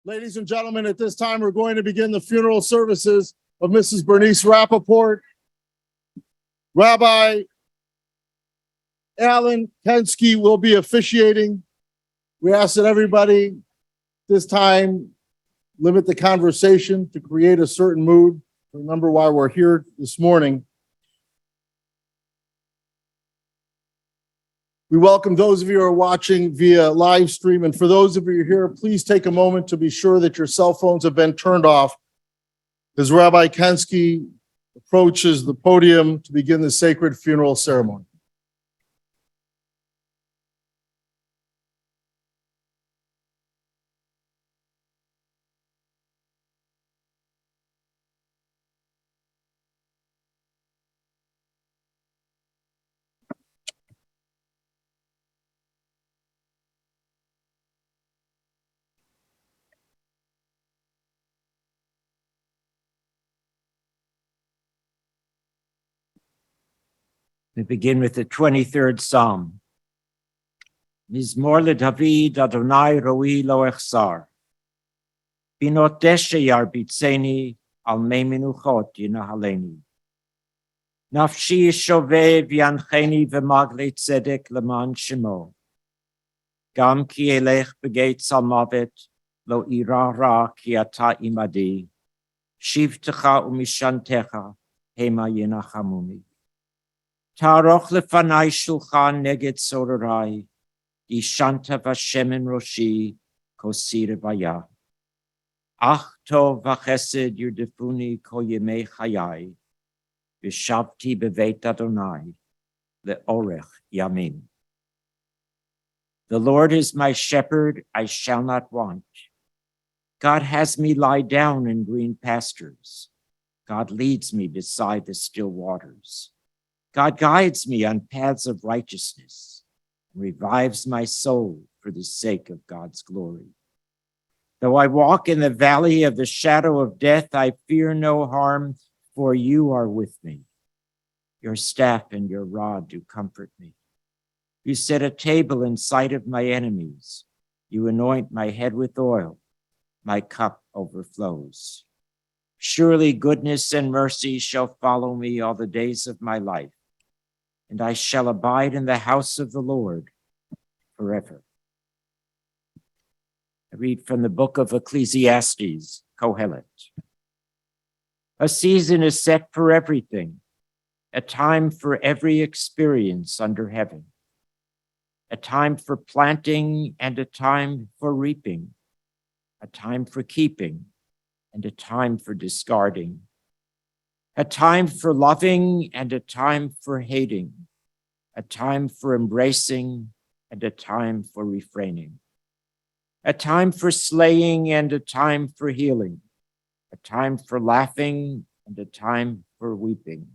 Ladies and gentlemen, at this time, we're going to begin the funeral services of Mrs. Bernice Rappoport. Rabbi Alan Kensky will be officiating. We ask that everybody this time limit the conversation to create a certain mood. Remember why we're here this morning. We welcome those of you who are watching via live stream. And for those of you here, please take a moment to be sure that your cell phones have been turned off as Rabbi Kensky approaches the podium to begin the sacred funeral ceremony. We begin with the 23rd Psalm. Mizmor leDavid Adonai roi lo echsar. Binot deshe yarbitzeni al mei menuchot yinahaleni. Nafshi shovev yancheni v'magle tzedek leman shemo. Gam ki elech begeitz al mavet lo ira ra ki ata imadi. Shivtecha umishantecha hema yinachamuni. Taroch lefanai shulchan neged sorarai, Ishanta vashemen roshi, kosir vaya. Ach tov vachesed yurdefuni ko yemei chayai, Vishavti bevet Adonai, leorech yamin. The Lord is my shepherd, I shall not want. God has me lie down in green pastures. God leads me beside the still waters. God guides me on paths of righteousness and revives my soul for the sake of God's glory. Though I walk in the valley of the shadow of death, I fear no harm, for you are with me. Your staff and your rod do comfort me. You set a table in sight of my enemies. You anoint my head with oil. My cup overflows. Surely goodness and mercy shall follow me all the days of my life, and I shall abide in the house of the Lord forever. I read from the book of Ecclesiastes, Kohelet. A season is set for everything, a time for every experience under heaven, a time for planting and a time for reaping, a time for keeping and a time for discarding, a time for loving and a time for hating, a time for embracing and a time for refraining, a time for slaying and a time for healing, a time for laughing and a time for weeping,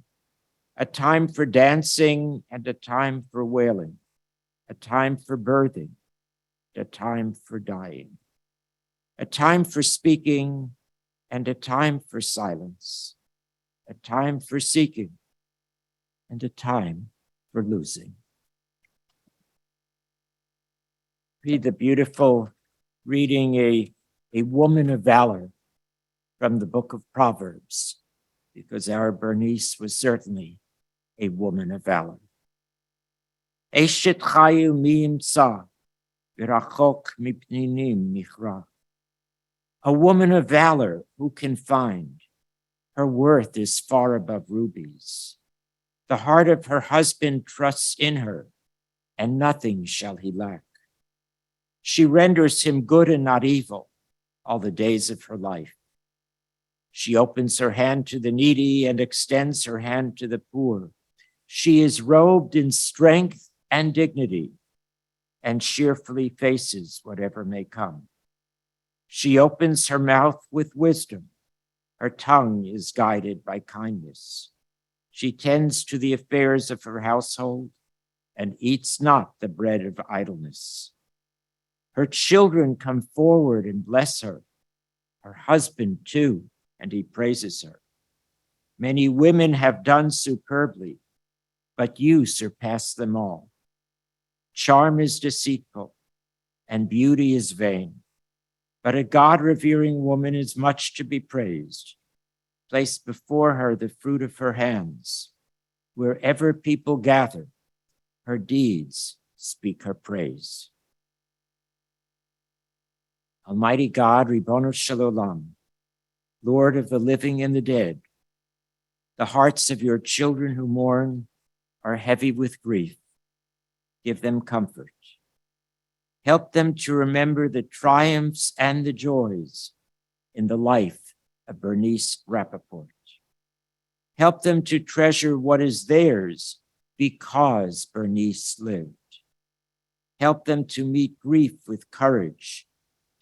a time for dancing and a time for wailing, a time for birthing and a time for dying, a time for speaking and a time for silence, a time for seeking and a time for losing. Read the beautiful reading, a woman of valor from the book of Proverbs, because our Bernice was certainly a woman of valor. Eshet chayu mi imtza, v'rachok mipninim michra. A woman of valor who can find. Her worth is far above rubies. The heart of her husband trusts in her, and nothing shall he lack. She renders him good and not evil all the days of her life. She opens her hand to the needy and extends her hand to the poor. She is robed in strength and dignity and cheerfully faces whatever may come. She opens her mouth with wisdom. Her tongue is guided by kindness. She tends to the affairs of her household and eats not the bread of idleness. Her children come forward and bless her. Her husband too, and he praises her. Many women have done superbly, but you surpass them all. Charm is deceitful, and beauty is vain. but a God-revering woman is much to be praised. Place before her the fruit of her hands. Wherever people gather, her deeds speak her praise. Almighty God, Ribono Shel Olam, Lord of the living and the dead, the hearts of your children who mourn are heavy with grief. Give them comfort. Help them to remember the triumphs and the joys in the life of Bernice Rappoport. Help them to treasure what is theirs because Bernice lived. Help them to meet grief with courage,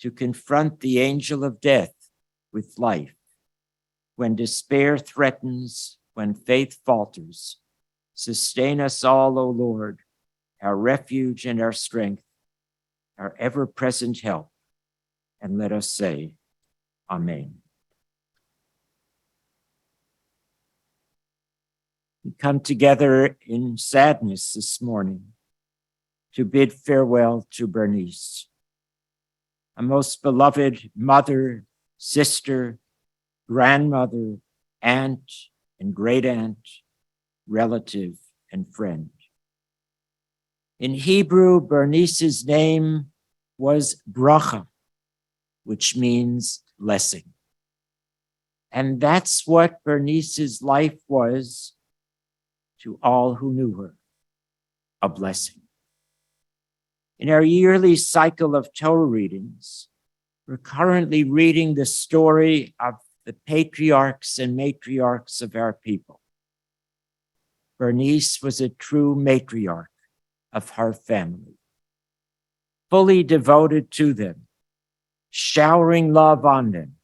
to confront the angel of death with life. When despair threatens, when faith falters, sustain us all, O Lord, our refuge and our strength, our ever-present help, and let us say, Amen. We come together in sadness this morning to bid farewell to Bernice, a most beloved mother, sister, grandmother, aunt, and great-aunt, relative, and friend. In Hebrew, Bernice's name was bracha, which means blessing. And that's what Bernice's life was to all who knew her, a blessing. In our yearly cycle of Torah readings, we're currently reading the story of the patriarchs and matriarchs of our people. Bernice was a true matriarch of her family, fully devoted to them, showering love on them,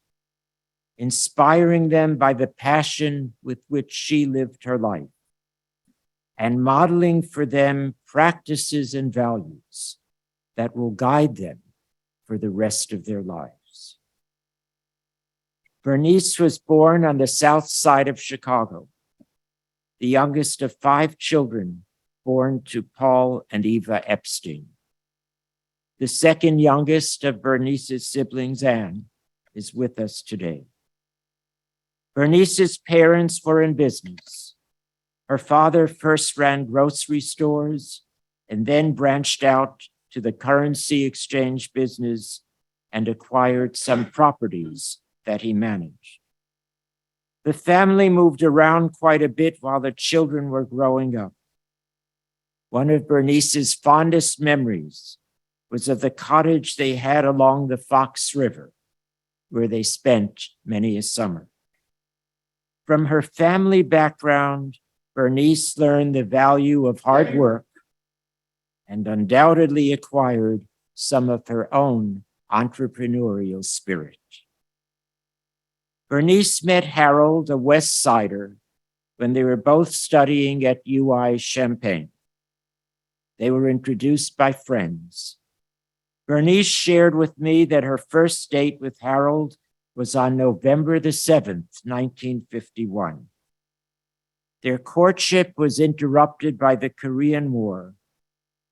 inspiring them by the passion with which she lived her life, and modeling for them practices and values that will guide them for the rest of their lives. Bernice was born on the south side of Chicago, the youngest of 5 children born to Paul and Eva Epstein. The second youngest of Bernice's siblings, Anne, is with us today. Bernice's parents were in business. Her father first ran grocery stores and then branched out to the currency exchange business and acquired some properties that he managed. The family moved around quite a bit while the children were growing up. One of Bernice's fondest memories was of the cottage they had along the Fox River, where they spent many a summer. From her family background, Bernice learned the value of hard work and undoubtedly acquired some of her own entrepreneurial spirit. Bernice met Harold, a West Sider, when they were both studying at UI Champaign. They were introduced by friends. Bernice shared with me that her first date with Harold was on November the 7th, 1951. Their courtship was interrupted by the Korean War,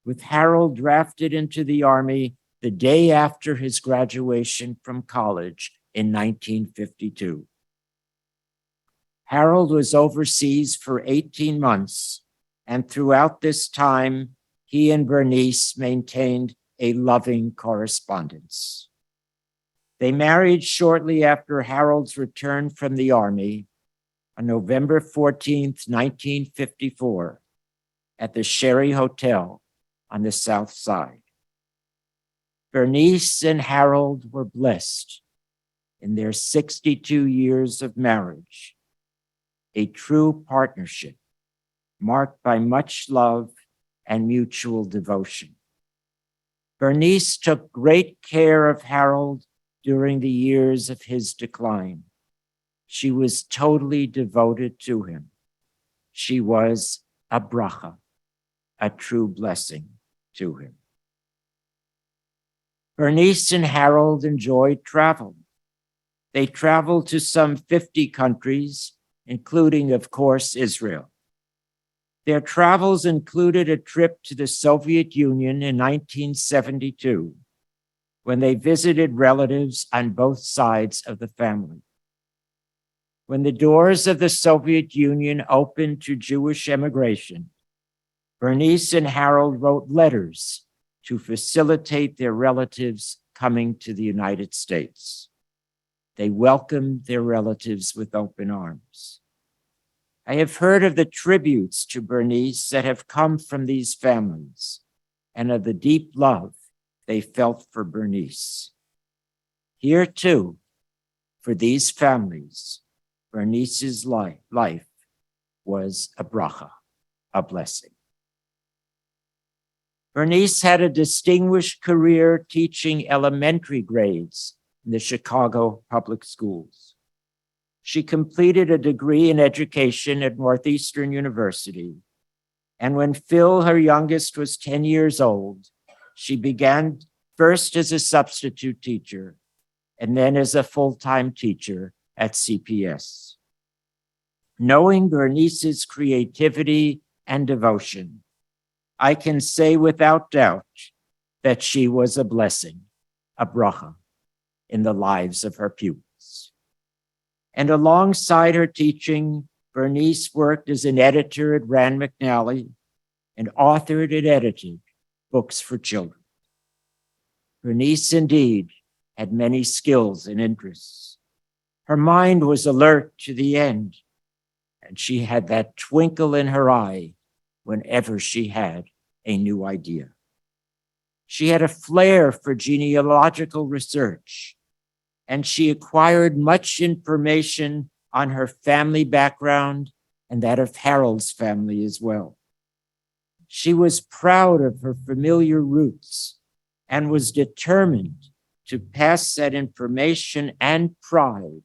with Harold drafted into the Army the day after his graduation from college in 1952. Harold was overseas for 18 months, and throughout this time, he and Bernice maintained a loving correspondence. They married shortly after Harold's return from the Army on November 14th, 1954, at the Sherry Hotel on the South Side. Bernice and Harold were blessed in their 62 years of marriage, a true partnership marked by much love and mutual devotion. Bernice took great care of Harold during the years of his decline. She was totally devoted to him. She was a bracha, a true blessing to him. Bernice and Harold enjoyed travel. They traveled to some 50 countries, including, of course, Israel. Their travels included a trip to the Soviet Union in 1972 when they visited relatives on both sides of the family. When the doors of the Soviet Union opened to Jewish immigration, Bernice and Harold wrote letters to facilitate their relatives coming to the United States. They welcomed their relatives with open arms. I have heard of the tributes to Bernice that have come from these families and of the deep love they felt for Bernice. Here too, for these families, Bernice's life was a bracha, a blessing. Bernice had a distinguished career teaching elementary grades in the Chicago public schools. She completed a degree in education at Northeastern University, and when Phil, her youngest, was 10 years old, she began first as a substitute teacher and then as a full-time teacher at CPS. Knowing Bernice's creativity and devotion, I can say without doubt that she was a blessing, a bracha, in the lives of her pupils. And alongside her teaching, Bernice worked as an editor at Rand McNally and authored and edited books for children. Bernice indeed had many skills and interests. Her mind was alert to the end, and she had that twinkle in her eye whenever she had a new idea. She had a flair for genealogical research, and she acquired much information on her family background and that of Harold's family as well. She was proud of her familiar roots and was determined to pass that information and pride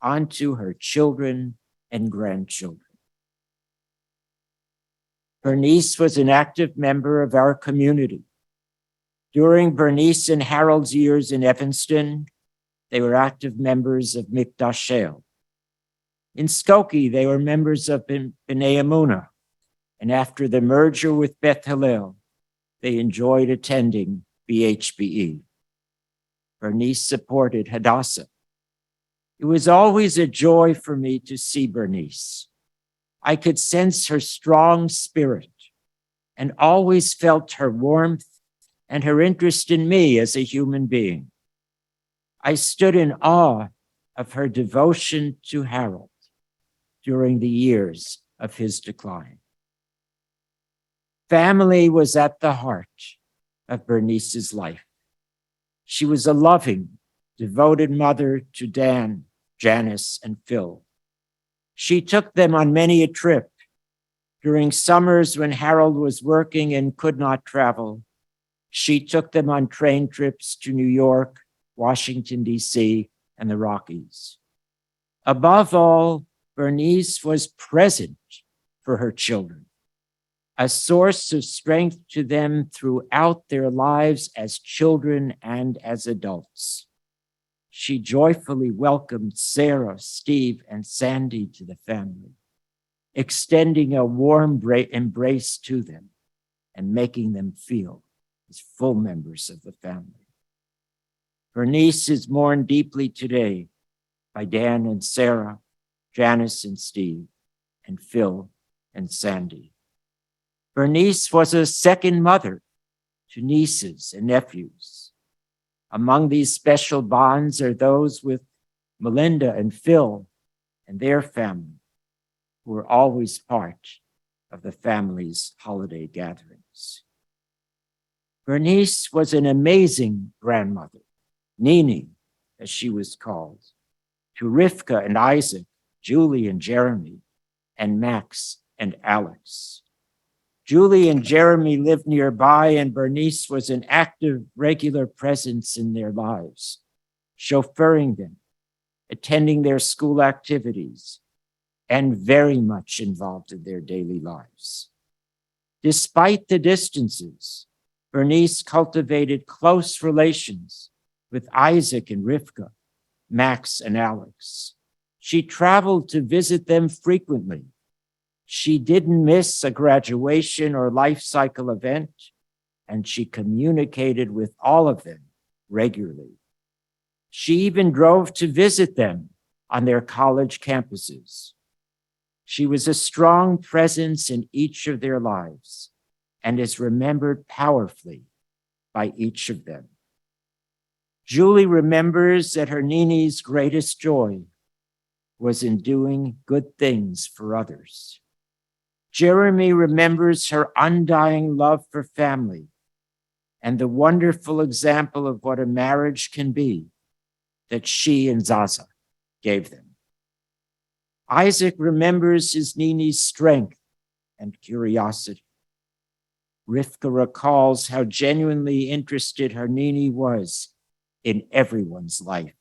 onto her children and grandchildren. Bernice was an active member of our community. During Bernice and Harold's years in Evanston, they were active members of Mikdash El. In Skokie, they were members of B'nai Emunah, and after the merger with Beth Hillel, they enjoyed attending BHBE. Bernice supported Hadassah. It was always a joy for me to see Bernice. I could sense her strong spirit and always felt her warmth and her interest in me as a human being. I stood in awe of her devotion to Harold during the years of his decline. Family was at the heart of Bernice's life. She was a loving, devoted mother to Dan, Janice, and Phil. She took them on many a trip. During summers when Harold was working and could not travel, she took them on train trips to New York, Washington, D.C., and the Rockies. Above all, Bernice was present for her children, a source of strength to them throughout their lives as children and as adults. She joyfully welcomed Sarah, Steve, and Sandy to the family, extending a warm embrace to them and making them feel as full members of the family. Bernice is mourned deeply today by Dan and Sarah, Janice and Steve, and Phil and Sandy. Bernice was a second mother to nieces and nephews. Among these special bonds are those with Melinda and Phil and their family, who were always part of the family's holiday gatherings. Bernice was an amazing grandmother, Nini, as she was called, to Rivka and Isaac, Julie and Jeremy, and Max and Alex. Julie and Jeremy lived nearby, and Bernice was an active, regular presence in their lives, chauffeuring them, attending their school activities, and very much involved in their daily lives. Despite the distances, Bernice cultivated close relations with Isaac and Rivka, Max and Alex. She traveled to visit them frequently. She didn't miss a graduation or life cycle event, and she communicated with all of them regularly. She even drove to visit them on their college campuses. She was a strong presence in each of their lives and is remembered powerfully by each of them. Julie remembers that her Nini's greatest joy was in doing good things for others. Jeremy remembers her undying love for family and the wonderful example of what a marriage can be that she and Zaza gave them. Isaac remembers his Nini's strength and curiosity. Rivka recalls how genuinely interested her Nini was in everyone's life.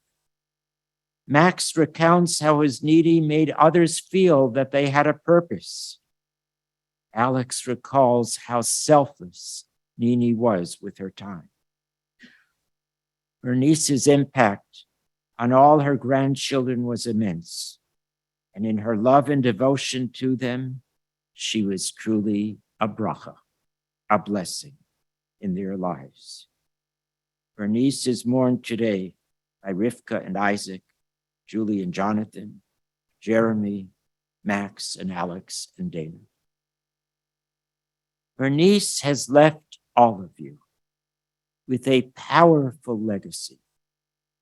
Max recounts how his Nini made others feel that they had a purpose. Alex recalls how selfless Nini was with her time. Bernice's impact on all her grandchildren was immense, and in her love and devotion to them, she was truly a bracha, a blessing in their lives. Bernice is mourned today by Rivka and Isaac, Julie and Jonathan, Jeremy, Max and Alex and Dana. Bernice has left all of you with a powerful legacy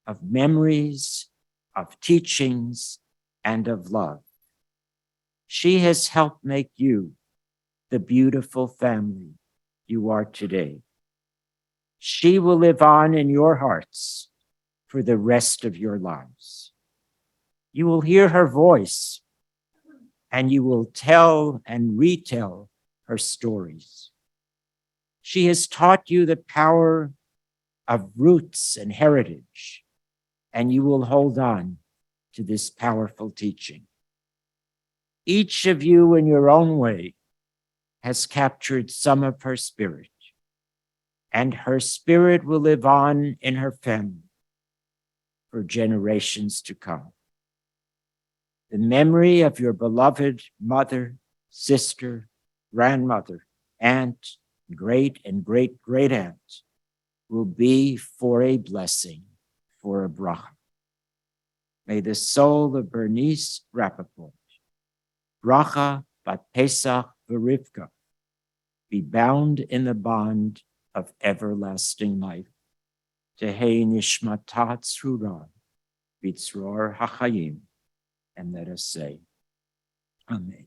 of memories, of teachings, and of love. She has helped make you the beautiful family you are today. She will live on in your hearts for the rest of your lives. You will hear her voice, and you will tell and retell her stories. She has taught you the power of roots and heritage, and you will hold on to this powerful teaching. Each of you, in your own way, has captured some of her spirit, and her spirit will live on in her family for generations to come. The memory of your beloved mother, sister, grandmother, aunt, great and great great aunt will be for a blessing, for a bracha. May the soul of Bernice Rappoport, bracha bat Pesach v'Rivka, be bound in the bond of everlasting life. Tehei nishmata tzrura b'tzror hachayim. And let us say, Amen.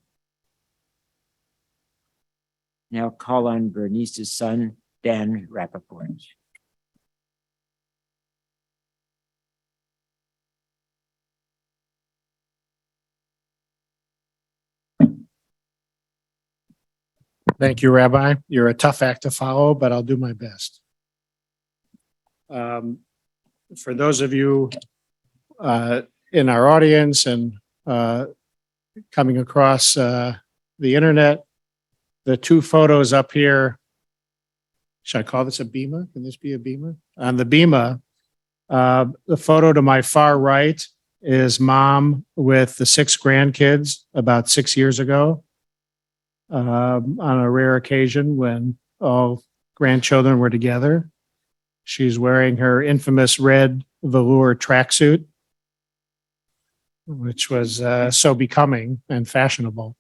Now call on Bernice's son, Dan Rappoport. Thank you, Rabbi. You're a tough act to follow, but I'll do my best. For those of you in our audience and coming across the internet, the two photos up here, should I call this a bima? Can this be a bima? On the bima, the photo to my far right is mom with the 6 grandkids about 6 years ago. On a rare occasion when all grandchildren were together. She's wearing her infamous red velour tracksuit, which was so becoming and fashionable.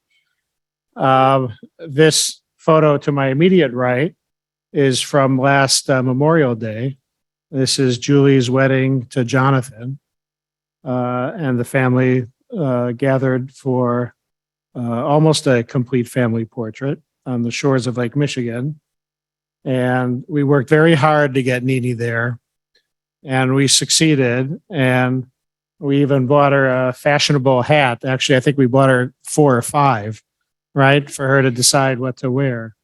This photo to my immediate right is from last Memorial Day. This is Julie's wedding to Jonathan, and the family gathered for almost a complete family portrait on the shores of Lake Michigan. And we worked very hard to get Nini there, and we succeeded. And we even bought her a fashionable hat. Actually, I think we bought her 4 or 5, right, for her to decide what to wear.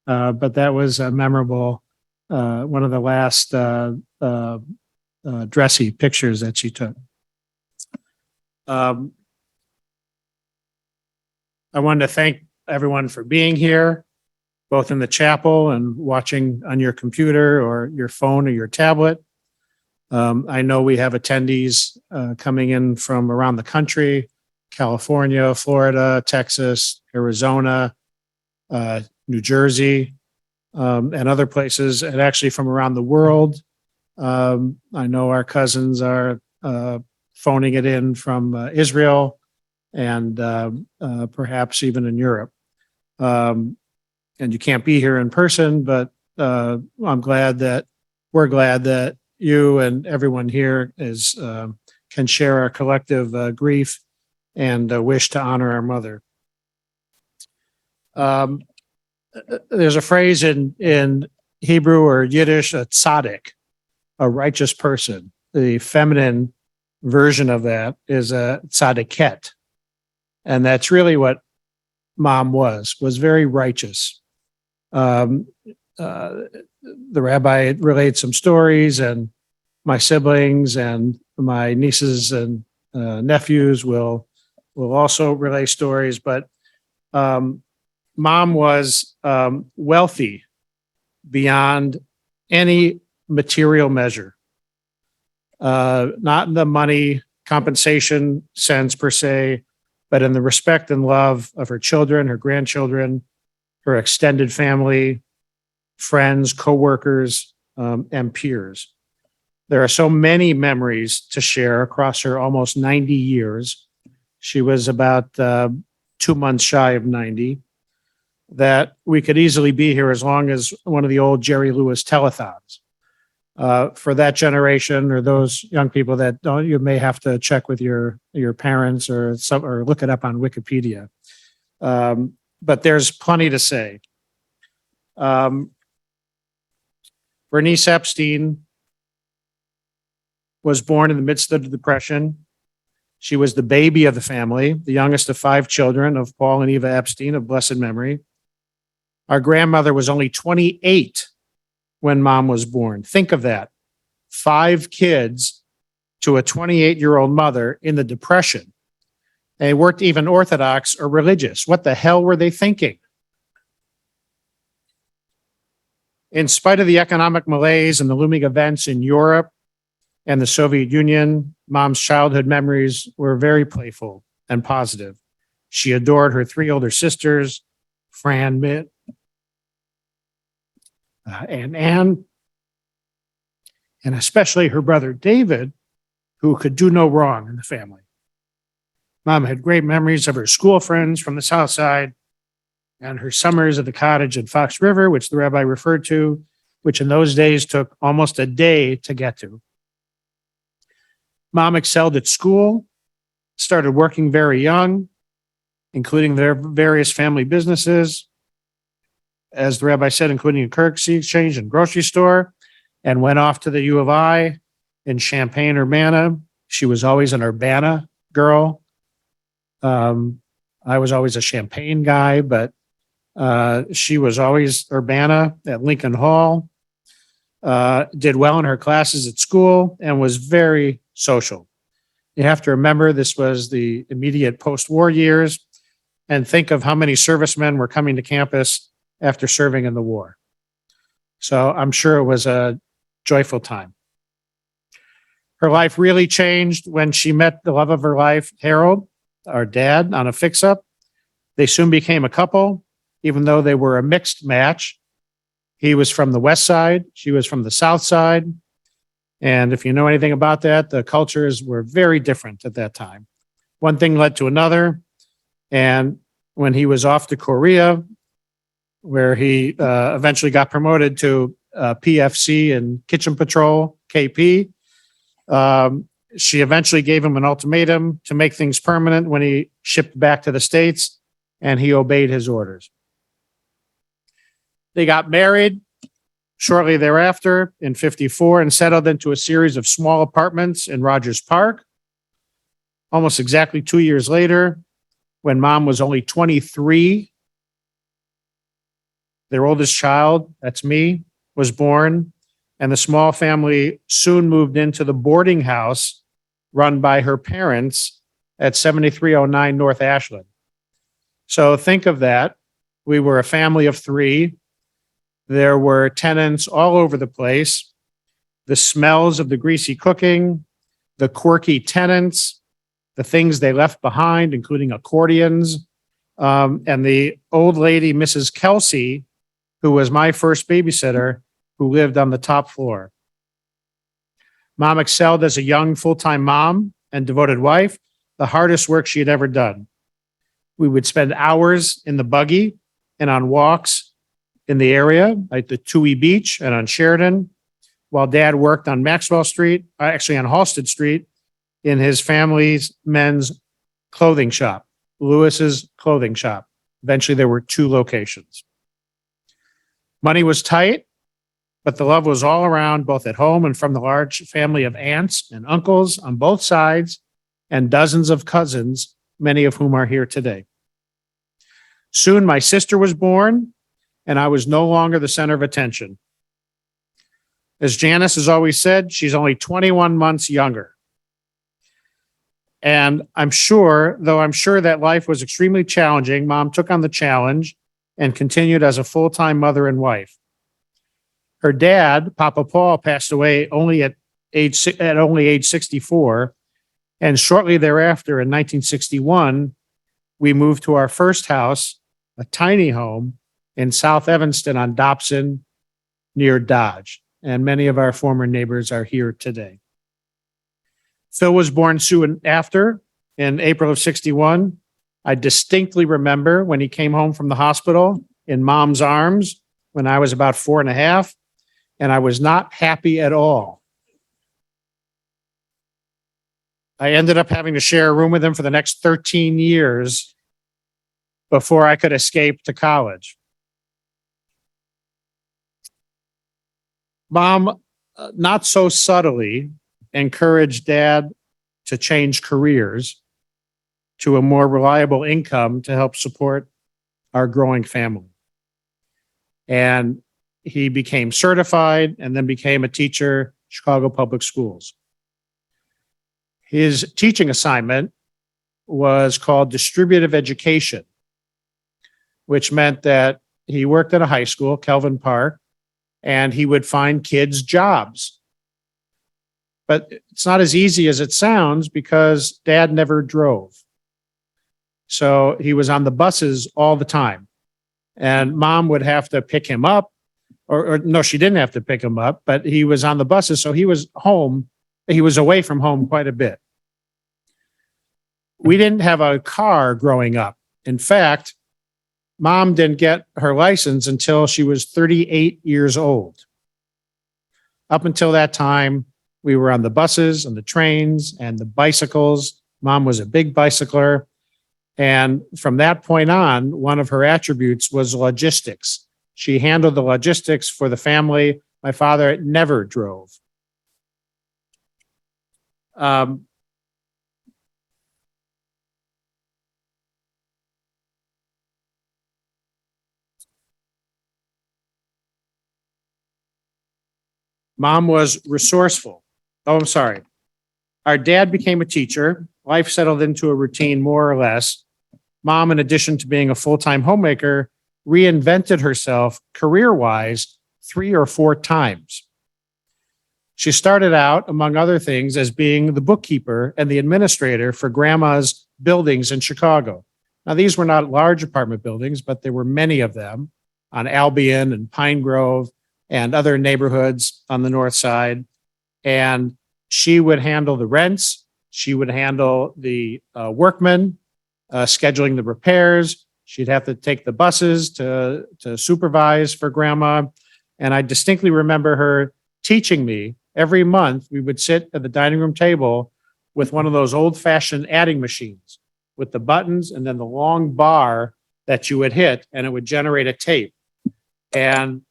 But that was a memorable, one of the last dressy pictures that she took. I wanted to thank everyone for being here, both in the chapel and watching on your computer or your phone or your tablet. I know we have attendees coming in from around the country, California, Florida, Texas, Arizona, New Jersey, and other places, and actually from around the world. I know our cousins are phoning it in from Israel and perhaps even in Europe. And you can't be here in person, but we're glad that you and everyone here can share our collective grief and wish to honor our mother. There's a phrase in Hebrew or Yiddish, a tzaddik, a righteous person. The feminine version of that is a tzaddiket. And that's really what Mom was very righteous. The rabbi relates some stories, and my siblings and my nieces and nephews will also relay stories. But Mom was wealthy beyond any material measure, not in the money compensation sense per se, but in the respect and love of her children, her grandchildren, her extended family, friends, coworkers, and peers. There are so many memories to share across her almost 90 years. She was about 2 months shy of 90, that we could easily be here as long as one of the old Jerry Lewis telethons. For that generation or those young people that don't, you may have to check with your parents or look it up on Wikipedia. But there's plenty to say. Bernice Epstein was born in the midst of the Depression. She was the baby of the family, the youngest of 5 children of Paul and Eva Epstein of blessed memory. Our grandmother was only 28 when Mom was born. Think of that. 5 kids to a 28-year-old mother in the Depression. They weren't even Orthodox or religious. What the hell were they thinking? In spite of the economic malaise and the looming events in Europe and the Soviet Union, Mom's childhood memories were very playful and positive. She adored her 3 older sisters, Fran, Mitt, and Anne, and especially her brother David, who could do no wrong in the family. Mom had great memories of her school friends from the South Side and her summers at the cottage at Fox River, which the rabbi referred to, which in those days took almost a day to get to. Mom excelled at school, started working very young, including their various family businesses, as the rabbi said, including a currency exchange and grocery store, and went off to the U of I in Champaign, Urbana. She was always an Urbana girl. I was always a Champaign guy, but she was always Urbana at Lincoln Hall, did well in her classes at school, and was very social. You have to remember this was the immediate post-war years, and think of how many servicemen were coming to campus after serving in the war. So I'm sure it was a joyful time. Her life really changed when she met the love of her life, Harold, our dad, on a fix-up. They soon became a couple, even though they were a mixed match. He was from the West Side, she was from the South Side. And if you know anything about that, the cultures were very different at that time. One thing led to another. And when he was off to Korea, where he eventually got promoted to PFC and Kitchen Patrol, KP, she eventually gave him an ultimatum to make things permanent when he shipped back to the States, and he obeyed his orders. They got married shortly thereafter in 54 and settled into a series of small apartments in Rogers Park. Almost exactly 2 years later, when Mom was only 23, their oldest child, that's me, was born, and the small family soon moved into the boarding house run by her parents at 7309 North Ashland. So think of that. We were a family of 3. There were tenants all over the place. The smells of the greasy cooking, the quirky tenants, the things they left behind, including accordions, and the old lady, Mrs. Kelsey, who was my first babysitter, who lived on the top floor. Mom excelled as a young full-time mom and devoted wife, the hardest work she had ever done. We would spend hours in the buggy and on walks in the area, like the Tui Beach and on Sheridan, while Dad worked on Maxwell Street, actually on Halsted Street, in his family's men's clothing shop, Lewis's clothing shop. Eventually, there were 2 locations. Money was tight, but the love was all around, both at home and from the large family of aunts and uncles on both sides, and dozens of cousins, many of whom are here today. Soon, my sister was born, and I was no longer the center of attention. As Janice has always said, she's only 21 months younger. And I'm sure that life was extremely challenging, Mom took on the challenge and continued as a full-time mother and wife. Her dad, Papa Paul, passed away only at age 64. And shortly thereafter, in 1961, we moved to our first house, a tiny home in South Evanston on Dobson near Dodge. And many of our former neighbors are here today. Phil was born soon after, in April of 61. I distinctly remember when he came home from the hospital in Mom's arms when I was about 4.5, and I was not happy at all. I ended up having to share a room with him for the next 13 years before I could escape to college. Mom, not so subtly, encouraged Dad to change careers to a more reliable income to help support our growing family. And he became certified and then became a teacher, Chicago Public Schools. His teaching assignment was called distributive education, which meant that he worked at a high school, Kelvin Park, and he would find kids jobs. But it's not as easy as it sounds because Dad never drove. So he was on the buses all the time. And Mom would have to pick him up, or no, she didn't have to pick him up, but he was on the buses. So he was home. He was away from home quite a bit. We didn't have a car growing up. In fact, Mom didn't get her license until she was 38 years old. Up until that time, we were on the buses and the trains and the bicycles. Mom was a big bicycler. And from that point on, one of her attributes was logistics. She handled the logistics for the family. My father never drove. Mom was resourceful. Oh, I'm sorry. Our dad became a teacher. Life settled into a routine, more or less. Mom, in addition to being a full-time homemaker, reinvented herself career-wise 3 or 4 times. She started out, among other things, as being the bookkeeper and the administrator for Grandma's buildings in Chicago. Now, these were not large apartment buildings, but there were many of them on Albion and Pine Grove and other neighborhoods on the north side. And she would handle the rents. She would handle the workmen, scheduling the repairs. She'd have to take the buses to supervise for Grandma. And I distinctly remember her teaching me every month. We would sit at the dining room table with one of those old-fashioned adding machines with the buttons and then the long bar that you would hit, and it would generate a tape. And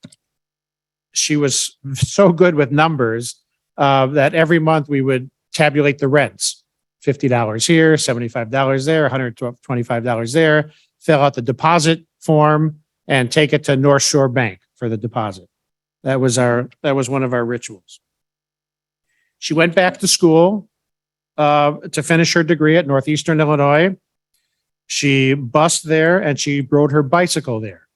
she was so good with numbers that every month we would tabulate the rents. $50 here, $75 there, $125 there, fill out the deposit form and take it to North Shore Bank for the deposit. That was one of our rituals. She went back to school to finish her degree at Northeastern Illinois. She bused there and she rode her bicycle there.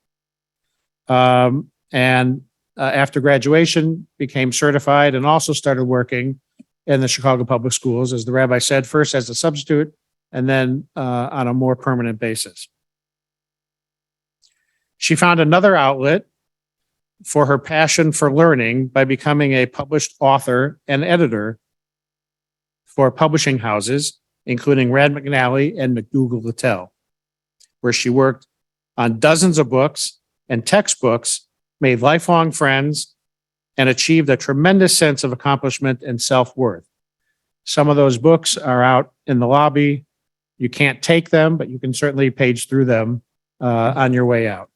After graduation, became certified and also started working in the Chicago Public Schools, as the rabbi said, first as a substitute and then on a more permanent basis. She found another outlet for her passion for learning by becoming a published author and editor for publishing houses, including Rand McNally and McDougall Littell, where she worked on dozens of books and textbooks, made lifelong friends, and achieved a tremendous sense of accomplishment and self-worth. Some of those books are out in the lobby. You can't take them, but you can certainly page through them on your way out.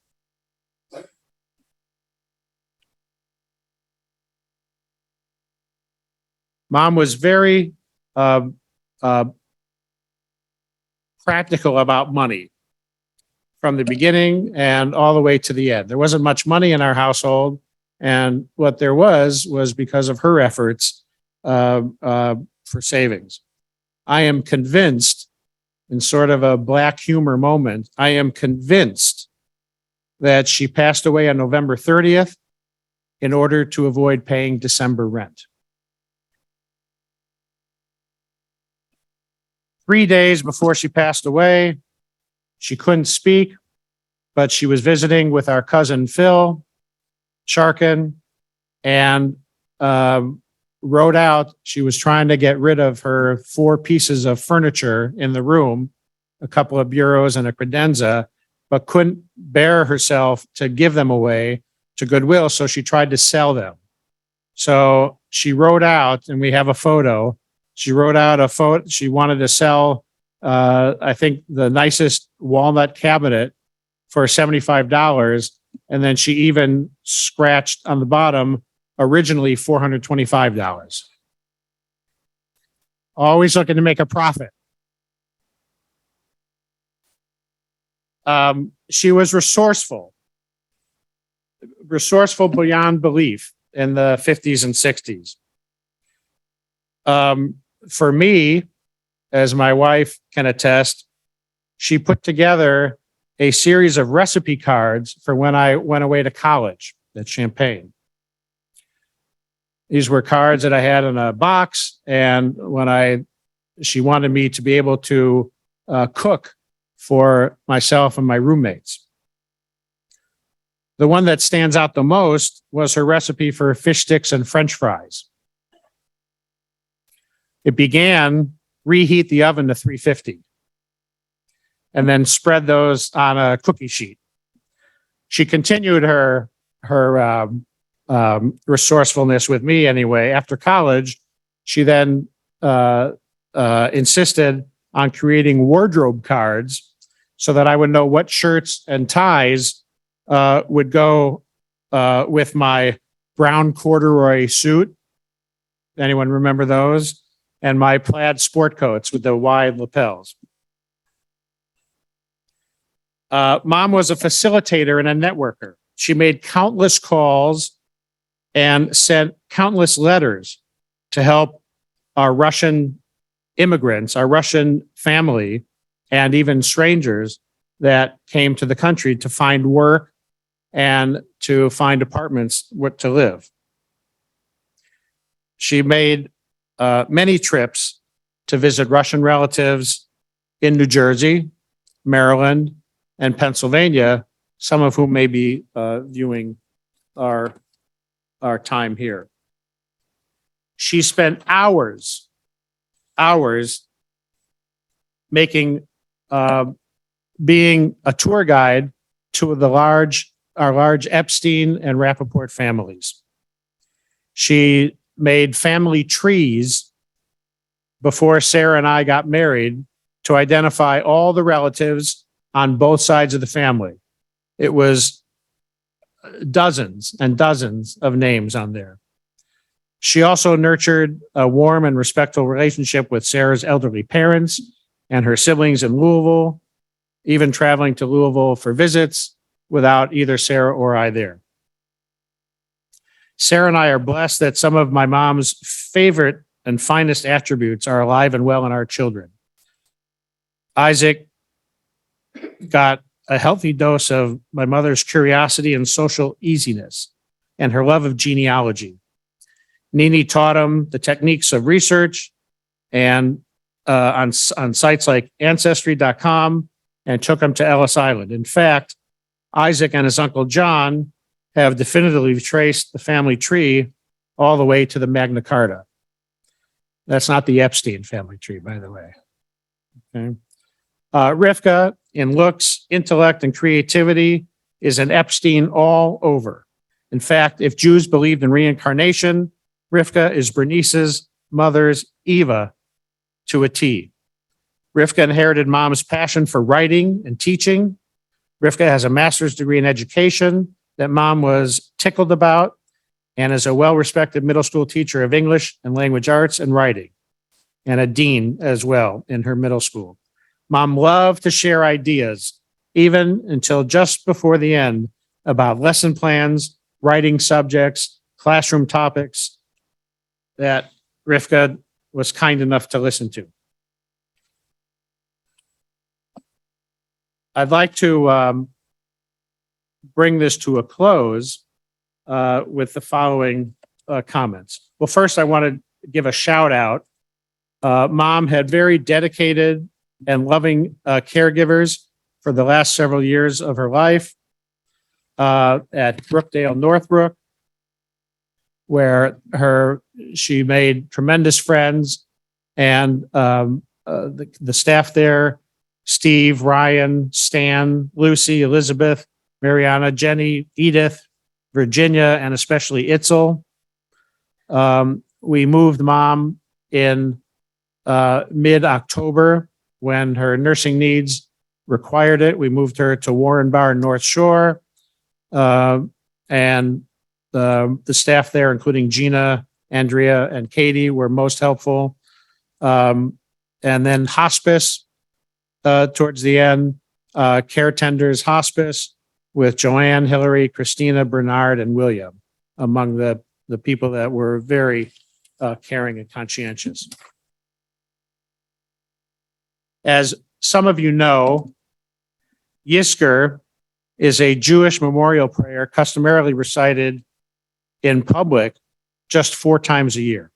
Mom was very practical about money from the beginning and all the way to the end. There wasn't much money in our household, and what there was because of her efforts for savings. I am convinced, in sort of a black humor moment, I am convinced that she passed away on November 30th in order to avoid paying December rent. 3 days before she passed away, she couldn't speak, but she was visiting with our cousin Phil Sharkin and wrote out, she was trying to get rid of her 4 pieces of furniture in the room, a couple of bureaus and a credenza, but couldn't bear herself to give them away to Goodwill, so she tried to sell them. So she wrote out, and we have a photo, she wrote out a photo, she wanted to sell, I think, the nicest walnut cabinet for $75. And then she even scratched on the bottom, originally $425. Always looking to make a profit. She was resourceful beyond belief in the 50s and 60s. For me, as my wife can attest, she put together a series of recipe cards for when I went away to college at Champaign. These were cards that I had in a box, and she wanted me to be able to cook for myself and my roommates. The one that stands out the most was her recipe for fish sticks and French fries. It began, reheat the oven to 350, and then spread those on a cookie sheet. She continued her resourcefulness with me anyway. After college, she then insisted on creating wardrobe cards so that I would know what shirts and ties would go with my brown corduroy suit. Anyone remember those? And my plaid sport coats with the wide lapels. Mom was a facilitator and a networker. She made countless calls and sent countless letters to help our Russian immigrants, our Russian family, and even strangers that came to the country to find work and to find apartments to live. She made many trips to visit Russian relatives in New Jersey, Maryland, and Pennsylvania, some of whom may be viewing our time here. She spent hours making, being a tour guide to our large Epstein and Rappoport families. She made family trees before Sarah and I got married to identify all the relatives on both sides of the family. It was dozens and dozens of names on there. She also nurtured a warm and respectful relationship with Sarah's elderly parents and her siblings in Louisville, even traveling to Louisville for visits without either Sarah or I there. Sarah and I are blessed that some of my mom's favorite and finest attributes are alive and well in our children. Isaac got a healthy dose of my mother's curiosity and social easiness and her love of genealogy. Nini taught him the techniques of research and on sites like Ancestry.com, and took him to Ellis Island. In fact, Isaac and his uncle John have definitively traced the family tree all the way to the Magna Carta. That's not the Epstein family tree, by the way. Okay. Rivka, in looks, intellect, and creativity, is an Epstein all over. In fact, if Jews believed in reincarnation, Rivka is Bernice's mother's Eva to a T. Rivka inherited mom's passion for writing and teaching. Rivka has a master's degree in education that mom was tickled about and is a well-respected middle school teacher of English and language arts and writing, and a dean as well in her middle school. Mom loved to share ideas, even until just before the end, about lesson plans, writing subjects, classroom topics that Rivka was kind enough to listen to. I'd like to bring this to a close with the following comments. Well, first, I want to give a shout out. Mom had very dedicated and loving caregivers for the last several years of her life at Brookdale Northbrook, where she made tremendous friends, and the staff there, Steve, Ryan, Stan, Lucy, Elizabeth, Mariana, Jenny, Edith, Virginia, and especially Itzel. We moved mom in mid-October when her nursing needs required it. We moved her to Warren Bar North Shore. And the staff there, including Gina, Andrea, and Katie, were most helpful. And then hospice towards the end, care tenders hospice with Joanne, Hillary, Christina, Bernard, and William among the people that were very caring and conscientious. As some of you know, Yizkor is a Jewish memorial prayer customarily recited in public just 4 times a year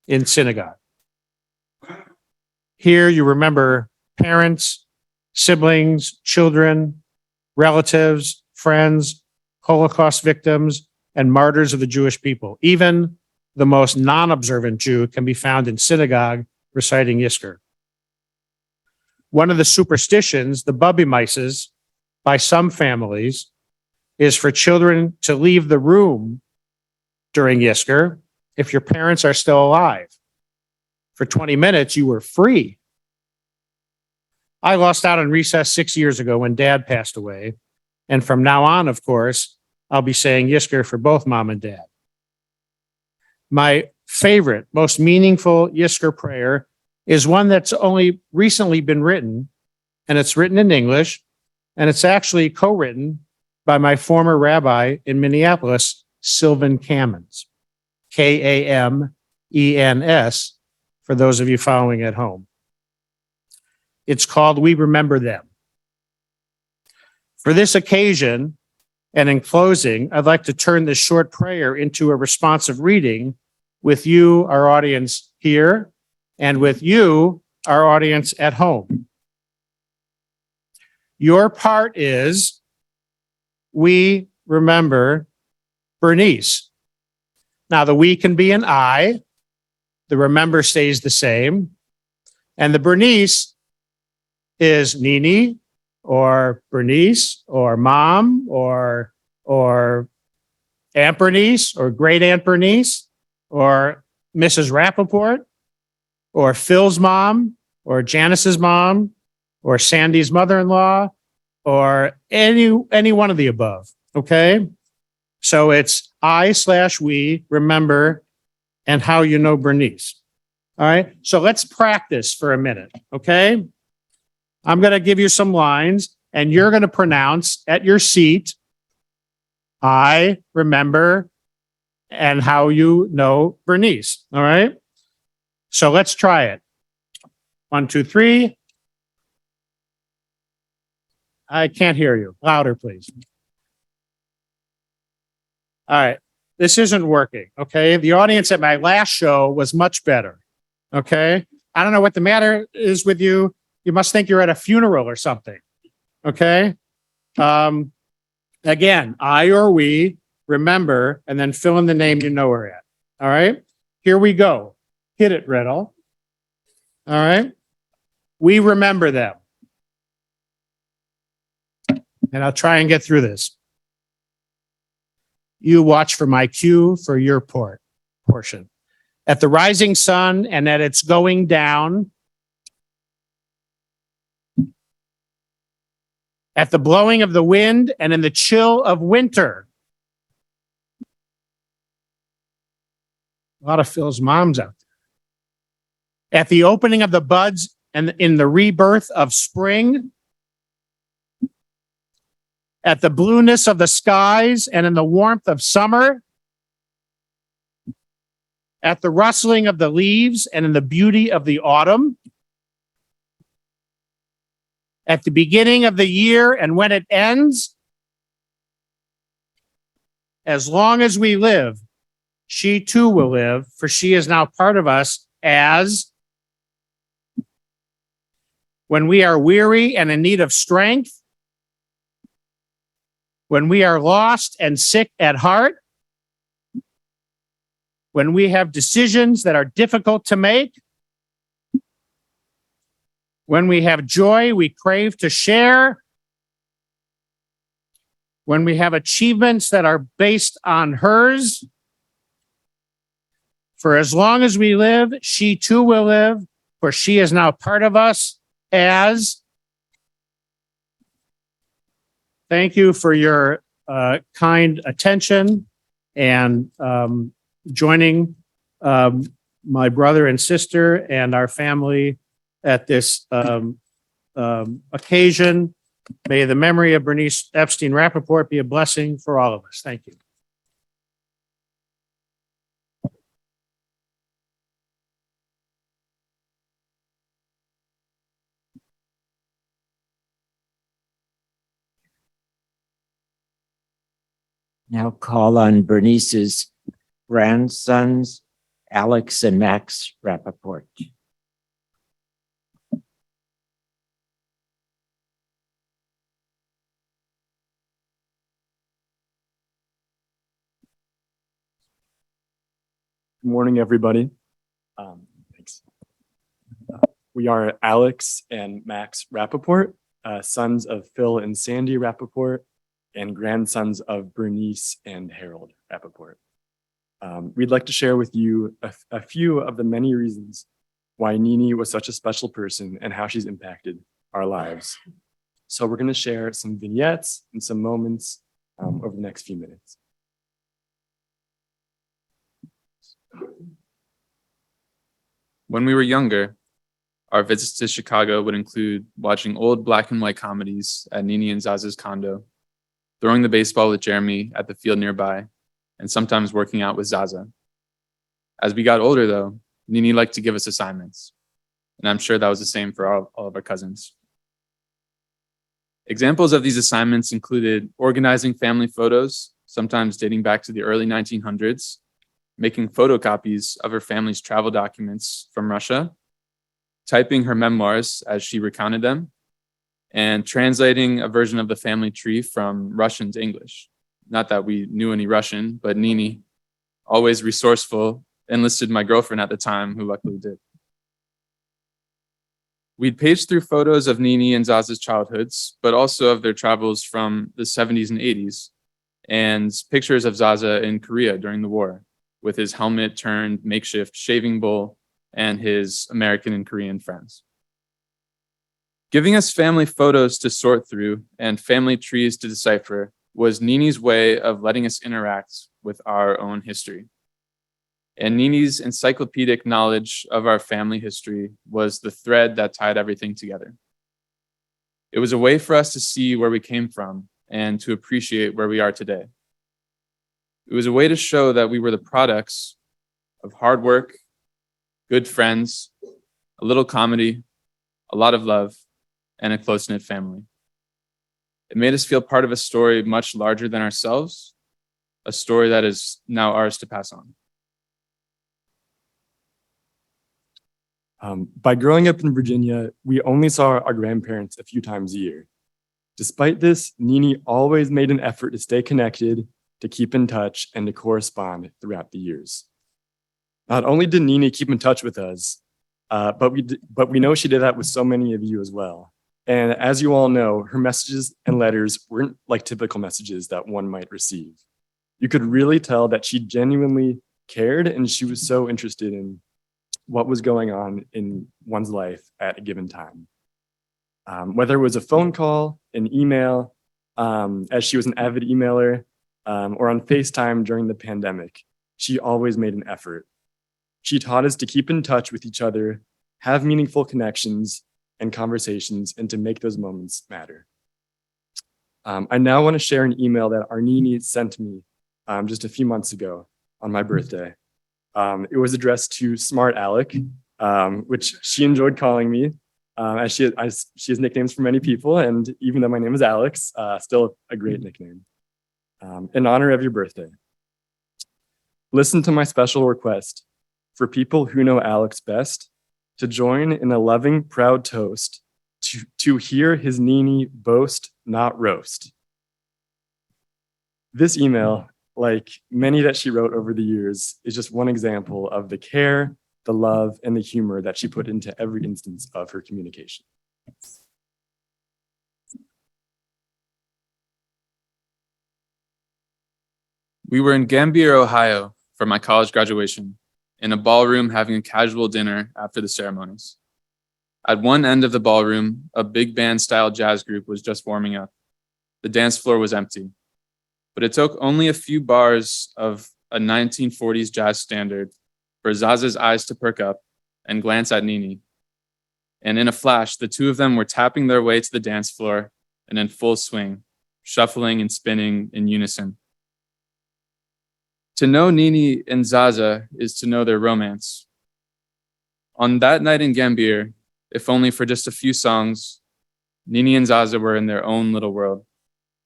in synagogue. Here you remember parents, siblings, children, relatives, friends, Holocaust victims, and martyrs of the Jewish people. Even the most non-observant Jew can be found in synagogue reciting Yizkor. One of the superstitions, the Bubby Mices, by some families, is for children to leave the room during Yizkor if your parents are still alive. For 20 minutes, you were free. I lost out on recess 6 years ago when Dad passed away. And from now on, of course, I'll be saying Yizkor for both Mom and Dad. My favorite, most meaningful Yizkor prayer is one that's only recently been written, and it's written in English, and it's actually co-written by my former rabbi in Minneapolis, Sylvan Kamens, Kamens, for those of you following at home. It's called We Remember Them. For this occasion, and in closing, I'd like to turn this short prayer into a responsive reading with you, our audience here, and with you, our audience at home. Your part is, we remember Bernice. Now, the we can be an I, the remember stays the same, and the Bernice is Nini, or Bernice, or Mom, or Aunt Bernice, or Great Aunt Bernice, or Mrs. Rappoport, or Phil's mom, or Janice's mom, or Sandy's mother-in-law, or any one of the above, okay? So it's I/we remember and how you know Bernice. All right, so let's practice for a minute, okay? I'm going to give you some lines, and you're going to pronounce at your seat, I remember and how you know Bernice, all right? So let's try it. 1, 2, 3. I can't hear you. Louder, please. All right. This isn't working, okay? The audience at my last show was much better, okay? I don't know what the matter is with you. You must think you're at a funeral or something, okay? Again, I or we remember, and then fill in the name you know her at. All right, here we go. Hit it, Riddle. All right, we remember them. And I'll try and get through this. You watch for my cue for your portion. At the rising sun and at its going down, at the blowing of the wind and in the chill of winter. A lot of Phil's moms out there. At the opening of the buds and in the rebirth of spring. At the blueness of the skies and in the warmth of summer. At the rustling of the leaves and in the beauty of the autumn. At the beginning of the year and when it ends. As long as we live, she too will live, for she is now part of us as when we are weary and in need of strength, when we are lost and sick at heart, when we have decisions that are difficult to make, when we have joy we crave to share, when we have achievements that are based on hers. For as long as we live, she too will live, for she is now part of us as. Thank you for your kind attention and joining my brother and sister and our family at this occasion. May the memory of Bernice Epstein Rappoport be a blessing for all of us. Thank you. Now call on Bernice's grandsons, Alex and Max Rappoport. Good morning, everybody. Thanks. We are Alex and Max Rappoport, sons of Phil and Sandy Rappoport, and grandsons of Bernice and Harold Rappoport. We'd like to share with you a few of the many reasons why Nini was such a special person and how she's impacted our lives. So we're going to share some vignettes and some moments over the next few minutes. When we were younger, our visits to Chicago would include watching old black and white comedies at Nini and Zaza's condo, throwing the baseball with Jeremy at the field nearby, and sometimes working out with Zaza. As we got older, though, Nini liked to give us assignments, and I'm sure that was the same for all of our cousins. Examples of these assignments included organizing family photos, sometimes dating back to the early 1900s, making photocopies of her family's travel documents from Russia, typing her memoirs as she recounted them, and translating a version of the family tree from Russian to English. Not that we knew any Russian, but Nini, always resourceful, enlisted my girlfriend at the time, who luckily did. We'd page through photos of Nini and Zaza's childhoods, but also of their travels from the 70s and 80s, and pictures of Zaza in Korea during the war, with his helmet turned makeshift shaving bowl and his American and Korean friends. Giving us family photos to sort through and family trees to decipher was Nini's way of letting us interact with our own history. And Nini's encyclopedic knowledge of our family history was the thread that tied everything together. It was a way for us to see where we came from and to appreciate where we are today. It was a way to show that we were the products of hard work, good friends, a little comedy, a lot of love, and a close-knit family. It made us feel part of a story much larger than ourselves, a story that is now ours to pass on. By growing up in Virginia, we only saw our grandparents a few times a year. Despite this, Nini always made an effort to stay connected, to keep in touch, and to correspond throughout the years. Not only did Nini keep in touch with us, but we know she did that with so many of you as well. And as you all know, her messages and letters weren't like typical messages that one might receive. You could really tell that she genuinely cared and she was so interested in what was going on in one's life at a given time. Whether it was a phone call, an email, as she was an avid emailer, or on FaceTime during the pandemic, she always made an effort. She taught us to keep in touch with each other, have meaningful connections and conversations, and to make those moments matter. I now want to share an email that our Nini sent me just a few months ago on my birthday. It was addressed to Smart Alec, which she enjoyed calling me, as she has nicknames for many people, and even though my name is Alex, still a great nickname. In honor of your birthday, listen to my special request for people who know Alex best to join in a loving, proud toast to hear his Nini boast, not roast. This email, like many that she wrote over the years, is just one example of the care, the love, and the humor that she put into every instance of her communication. We were in Gambier, Ohio for my college graduation, in a ballroom having a casual dinner after the ceremonies. At one end of the ballroom, a big band style jazz group was just warming up. The dance floor was empty, but it took only a few bars of a 1940s jazz standard for Zaza's eyes to perk up and glance at Nini. And in a flash, the two of them were tapping their way to the dance floor and in full swing, shuffling and spinning in unison. To know Nini and Zaza is to know their romance. On that night in Gambier, if only for just a few songs, Nini and Zaza were in their own little world,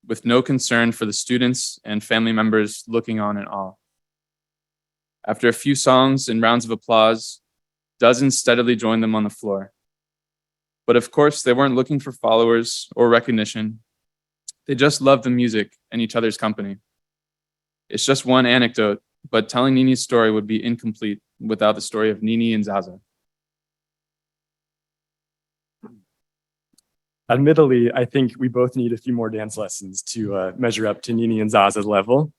with no concern for the students and family members looking on in awe. After a few songs and rounds of applause, dozens steadily joined them on the floor. But of course, they weren't looking for followers or recognition. They just loved the music and each other's company. It's just one anecdote, but telling Nini's story would be incomplete without the story of Nini and Zaza. Admittedly, I think we both need a few more dance lessons to measure up to Nini and Zaza's level.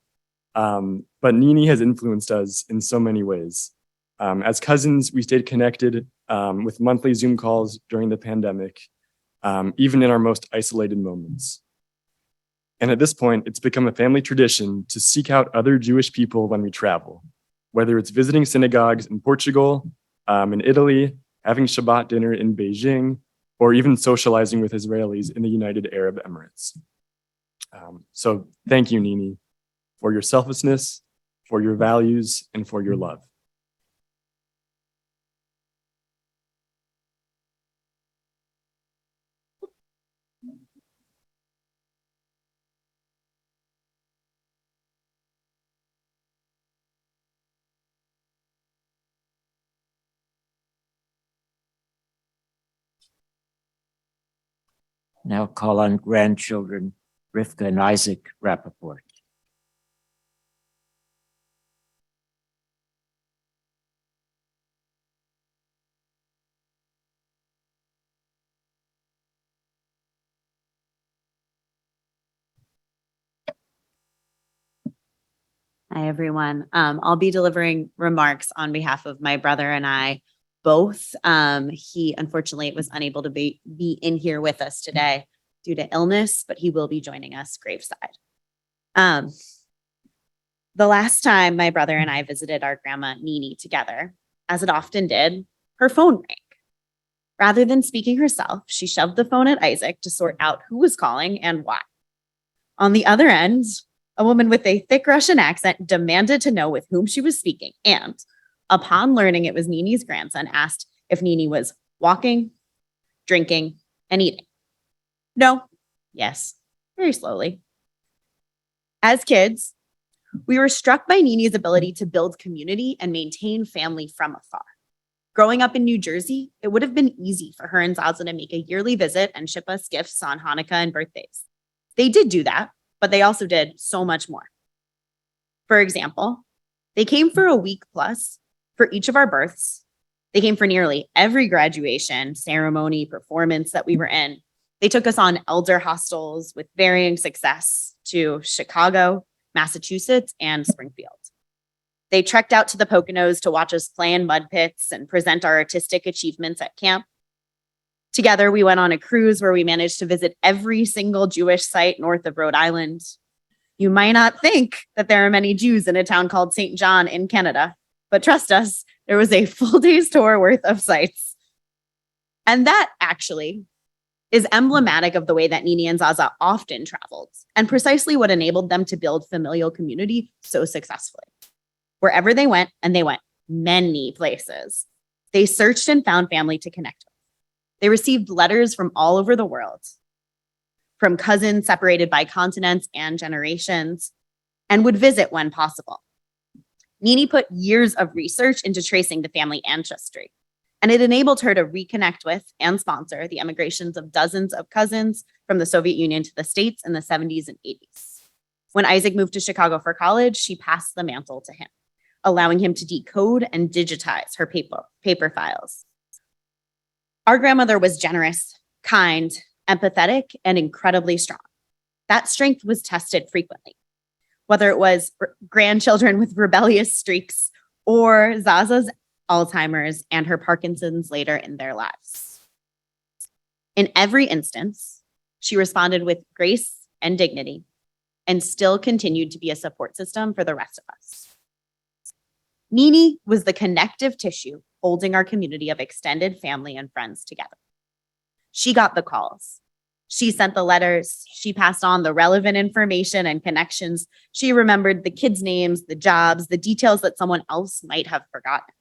But Nini has influenced us in so many ways. As cousins, we stayed connected with monthly Zoom calls during the pandemic, even in our most isolated moments. And at this point, it's become a family tradition to seek out other Jewish people when we travel, whether it's visiting synagogues in Portugal, in Italy, having Shabbat dinner in Beijing, or even socializing with Israelis in the United Arab Emirates. So thank you, Nini, for your selflessness, for your values, and for your love. Now call on grandchildren, Rivka and Isaac Rappoport. Hi, everyone. I'll be delivering remarks on behalf of my brother and I both. He unfortunately was unable to be in here with us today due to illness, but he will be joining us graveside. The last time my brother and I visited our grandma Nini together, as it often did, her phone rang. Rather than speaking herself, she shoved the phone at Isaac to sort out who was calling and why. On the other end, a woman with a thick Russian accent demanded to know with whom she was speaking, and upon learning it was Nini's grandson, asked if Nini was walking, drinking, and eating. No, yes, very slowly. As kids, we were struck by Nini's ability to build community and maintain family from afar. Growing up in New Jersey, it would have been easy for her and Zaza to make a yearly visit and ship us gifts on Hanukkah and birthdays. They did do that, but they also did so much more. For example, they came for a week plus for each of our births. They came for nearly every graduation, ceremony, performance that we were in. They took us on elder hostels with varying success to Chicago, Massachusetts, and Springfield. They trekked out to the Poconos to watch us play in mud pits and present our artistic achievements at camp. Together, we went on a cruise where we managed to visit every single Jewish site north of Rhode Island. You might not think that there are many Jews in a town called St. John in Canada, but trust us, there was a full day's tour worth of sites. And that actually is emblematic of the way that Nini and Zaza often traveled, and precisely what enabled them to build familial community so successfully. Wherever they went, and they went many places, they searched and found family to connect with. They received letters from all over the world, from cousins separated by continents and generations, and would visit when possible. Nini put years of research into tracing the family ancestry, and it enabled her to reconnect with and sponsor the emigrations of dozens of cousins from the Soviet Union to the States in the 70s and 80s. When Isaac moved to Chicago for college, she passed the mantle to him, allowing him to decode and digitize her paper files. Our grandmother was generous, kind, empathetic, and incredibly strong. That strength was tested frequently, whether it was grandchildren with rebellious streaks or Zaza's Alzheimer's and her Parkinson's later in their lives. In every instance, she responded with grace and dignity and still continued to be a support system for the rest of us. Nini was the connective tissue holding our community of extended family and friends together. She got the calls. She sent the letters. She passed on the relevant information and connections. She remembered the kids' names, the jobs, the details that someone else might have forgotten.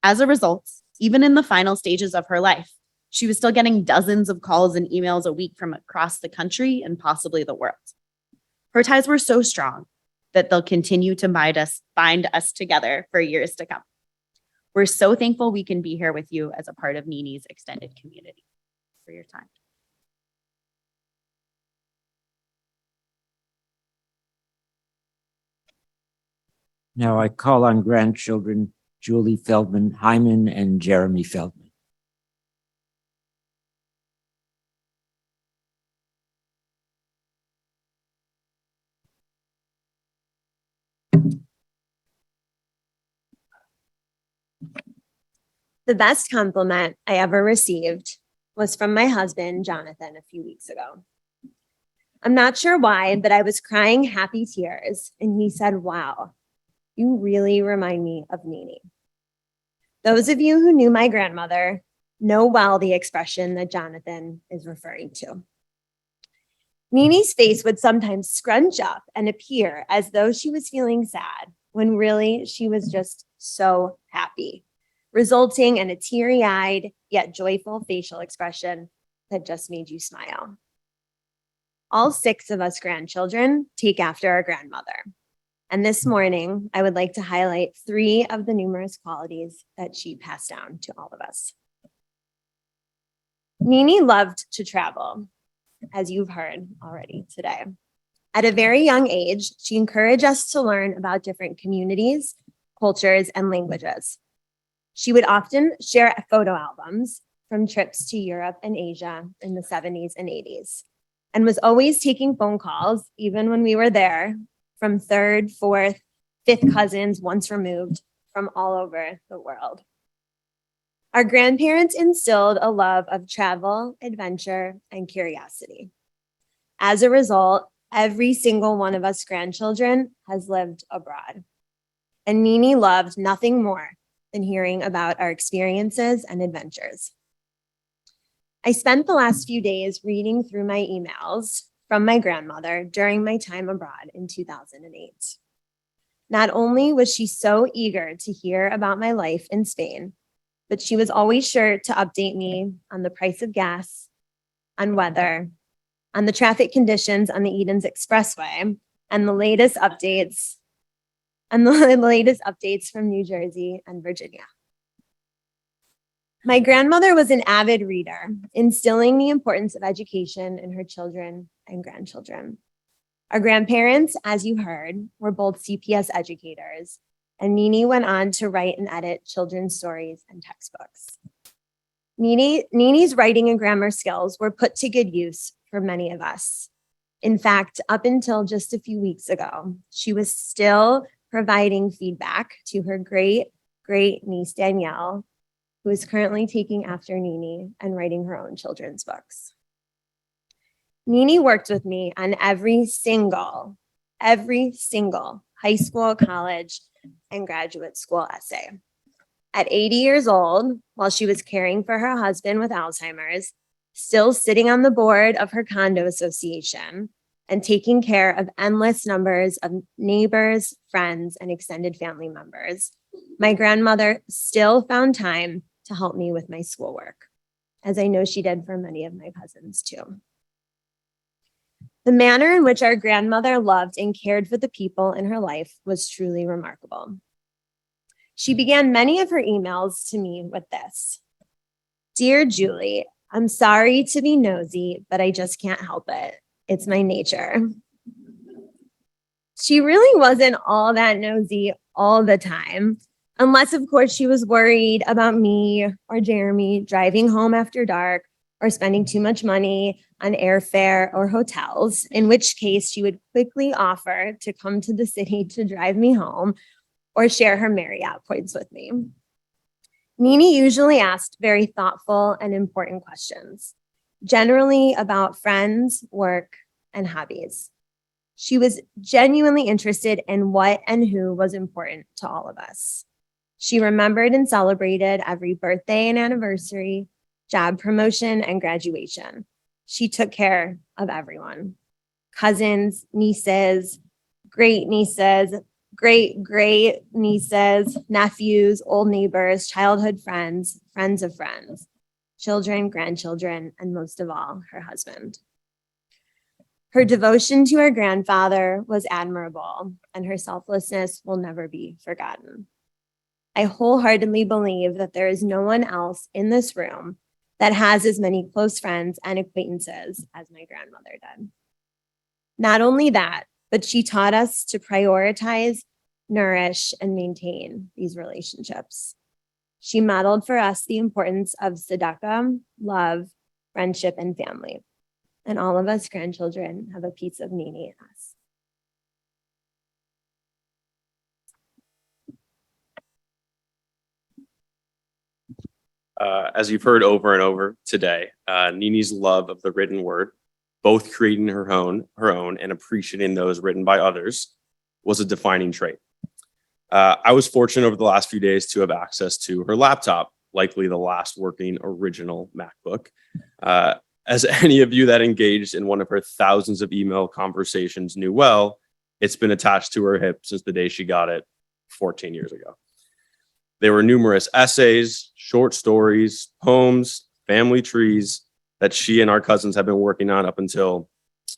As a result, even in the final stages of her life, she was still getting dozens of calls and emails a week from across the country and possibly the world. Her ties were so strong that they'll continue to bind us together for years to come. We're so thankful we can be here with you as a part of Nini's extended community. For your time. Now I call on grandchildren Julie Feldman Hyman and Jeremy Feldman. The best compliment I ever received was from my husband, Jonathan, a few weeks ago. I'm not sure why, but I was crying happy tears, and he said, "Wow, you really remind me of Nini." Those of you who knew my grandmother know well the expression that Jonathan is referring to. Nini's face would sometimes scrunch up and appear as though she was feeling sad, when really she was just so happy, resulting in a teary-eyed yet joyful facial expression that just made you smile. All 6 of us grandchildren take after our grandmother. And this morning, I would like to highlight 3 of the numerous qualities that she passed down to all of us. Nini loved to travel, as you've heard already today. At a very young age, she encouraged us to learn about different communities, cultures, and languages. She would often share photo albums from trips to Europe and Asia in the 70s and 80s, and was always taking phone calls, even when we were there, from 3rd, 4th, 5th cousins once removed from all over the world. Our grandparents instilled a love of travel, adventure, and curiosity. As a result, every single one of us grandchildren has lived abroad. And Nini loved nothing more than hearing about our experiences and adventures. I spent the last few days reading through my emails from my grandmother during my time abroad in 2008. Not only was she so eager to hear about my life in Spain, but she was always sure to update me on the price of gas, on weather, on the traffic conditions on the Edens Expressway, and the latest updates from New Jersey and Virginia. My grandmother was an avid reader, instilling the importance of education in her children and grandchildren. Our grandparents, as you heard, were both CPS educators, and Nini went on to write and edit children's stories and textbooks. Nini's writing and grammar skills were put to good use for many of us. In fact, up until just a few weeks ago, she was still providing feedback to her great niece, Danielle, who is currently taking after Nini and writing her own children's books. Nini worked with me on every single high school, college, and graduate school essay. At 80 years old, while she was caring for her husband with Alzheimer's, still sitting on the board of her condo association, and taking care of endless numbers of neighbors, friends, and extended family members, my grandmother still found time to help me with my schoolwork, as I know she did for many of my cousins too. The manner in which our grandmother loved and cared for the people in her life was truly remarkable. She began many of her emails to me with this: "Dear Julie, I'm sorry to be nosy, but I just can't help it. It's my nature." She really wasn't all that nosy all the time, unless, of course, she was worried about me or Jeremy driving home after dark or spending too much money on airfare or hotels, in which case she would quickly offer to come to the city to drive me home or share her Marriott points with me. Nini usually asked very thoughtful and important questions, generally about friends, work, and hobbies. She was genuinely interested in what and who was important to all of us. She remembered and celebrated every birthday and anniversary, job promotion, and graduation. She took care of everyone: cousins, nieces, great nieces, great nieces, nephews, old neighbors, childhood friends, friends of friends, children, grandchildren, and most of all, her husband. Her devotion to her grandfather was admirable, and her selflessness will never be forgotten. I wholeheartedly believe that there is no one else in this room that has as many close friends and acquaintances as my grandmother did. Not only that, but she taught us to prioritize, nourish, and maintain these relationships. She modeled for us the importance of tzedakah, love, friendship, and family. And all of us grandchildren have a piece of Nini in us. As you've heard over and over today, Nini's love of the written word, both creating her own and appreciating those written by others, was a defining trait. I was fortunate over the last few days to have access to her laptop, likely the last working original MacBook. As any of you that engaged in one of her thousands of email conversations knew well, it's been attached to her hip since the day she got it 14 years ago. There were numerous essays, short stories, poems, family trees that she and our cousins have been working on up until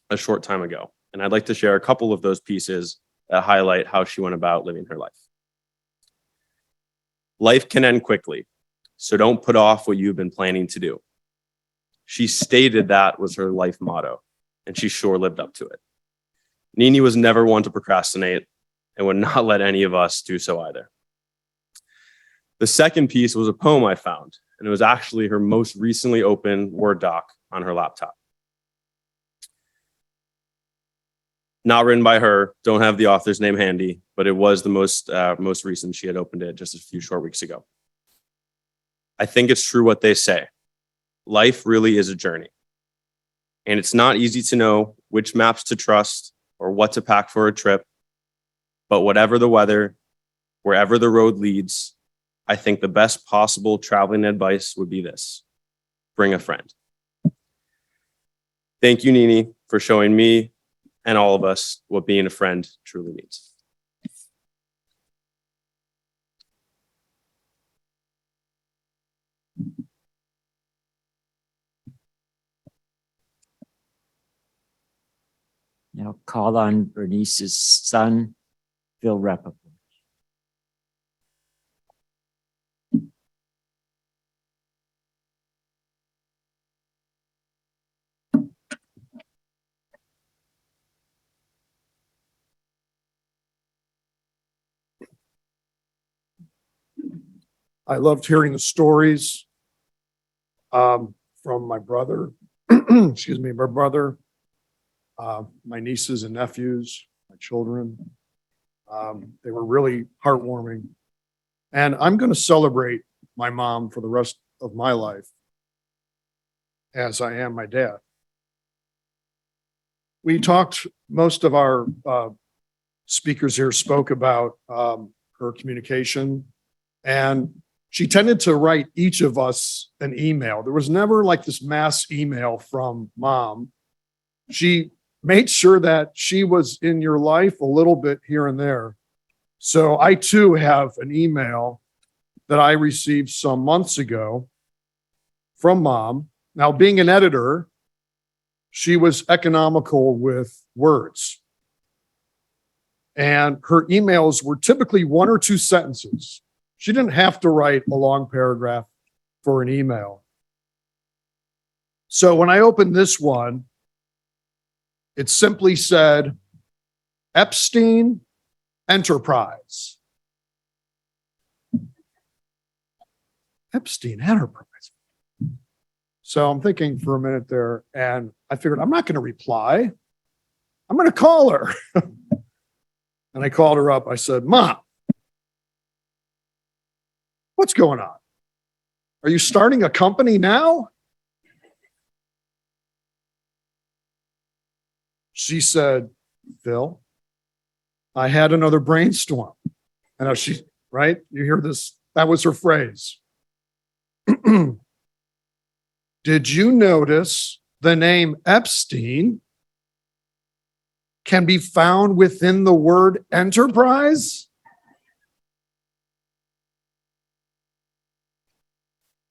a short time ago. And I'd like to share a couple of those pieces that highlight how she went about living her life. Life can end quickly, so don't put off what you've been planning to do. She stated that was her life motto, and she sure lived up to it. Nini was never one to procrastinate and would not let any of us do so either. The second piece was a poem I found, and it was actually her most recently opened Word doc on her laptop. Not written by her, don't have the author's name handy, but it was the most recent. She had opened it just a few short weeks ago. I think it's true what they say. Life really is a journey. And it's not easy to know which maps to trust or what to pack for a trip. But whatever the weather, wherever the road leads, I think the best possible traveling advice would be this: bring a friend. Thank you, Nini, for showing me and all of us what being a friend truly means. Now call on Bernice's son, Phil Rappoport. I loved hearing the stories from my brother, excuse me, my brother, my nieces and nephews, my children. They were really heartwarming. And I'm going to celebrate my mom for the rest of my life as I am my dad. We talked, most of our speakers here spoke about her communication, and she tended to write each of us an email. There was never like this mass email from mom. She made sure that she was in your life a little bit here and there. So I too have an email that I received some months ago from mom. Now, being an editor, she was economical with words. And her emails were typically 1 or 2 sentences. She didn't have to write a long paragraph for an email. So when I opened this one, it simply said, Epstein Enterprise. Epstein Enterprise. So I'm thinking for a minute there, and I figured I'm not going to reply. I'm going to call her. And I called her up. I said, Mom, what's going on? Are you starting a company now? She said, Phil, I had another brainstorm. And she, right? You hear this? That was her phrase. Did you notice the name Epstein can be found within the word enterprise?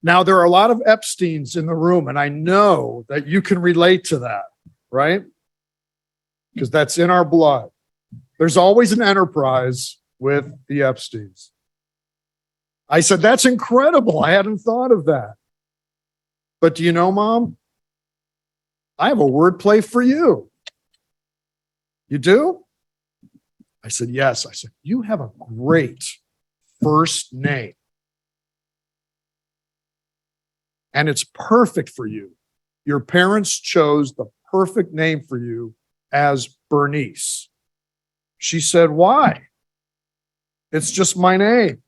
Now, there are a lot of Epsteins in the room, and I know that you can relate to that, right? Because that's in our blood. There's always an enterprise with the Epsteins. I said, that's incredible. I hadn't thought of that. But do you know, Mom? I have a wordplay for you. You do? I said, yes. I said, you have a great first name. And it's perfect for you. Your parents chose the perfect name for you as Bernice. She said, why? It's just my name.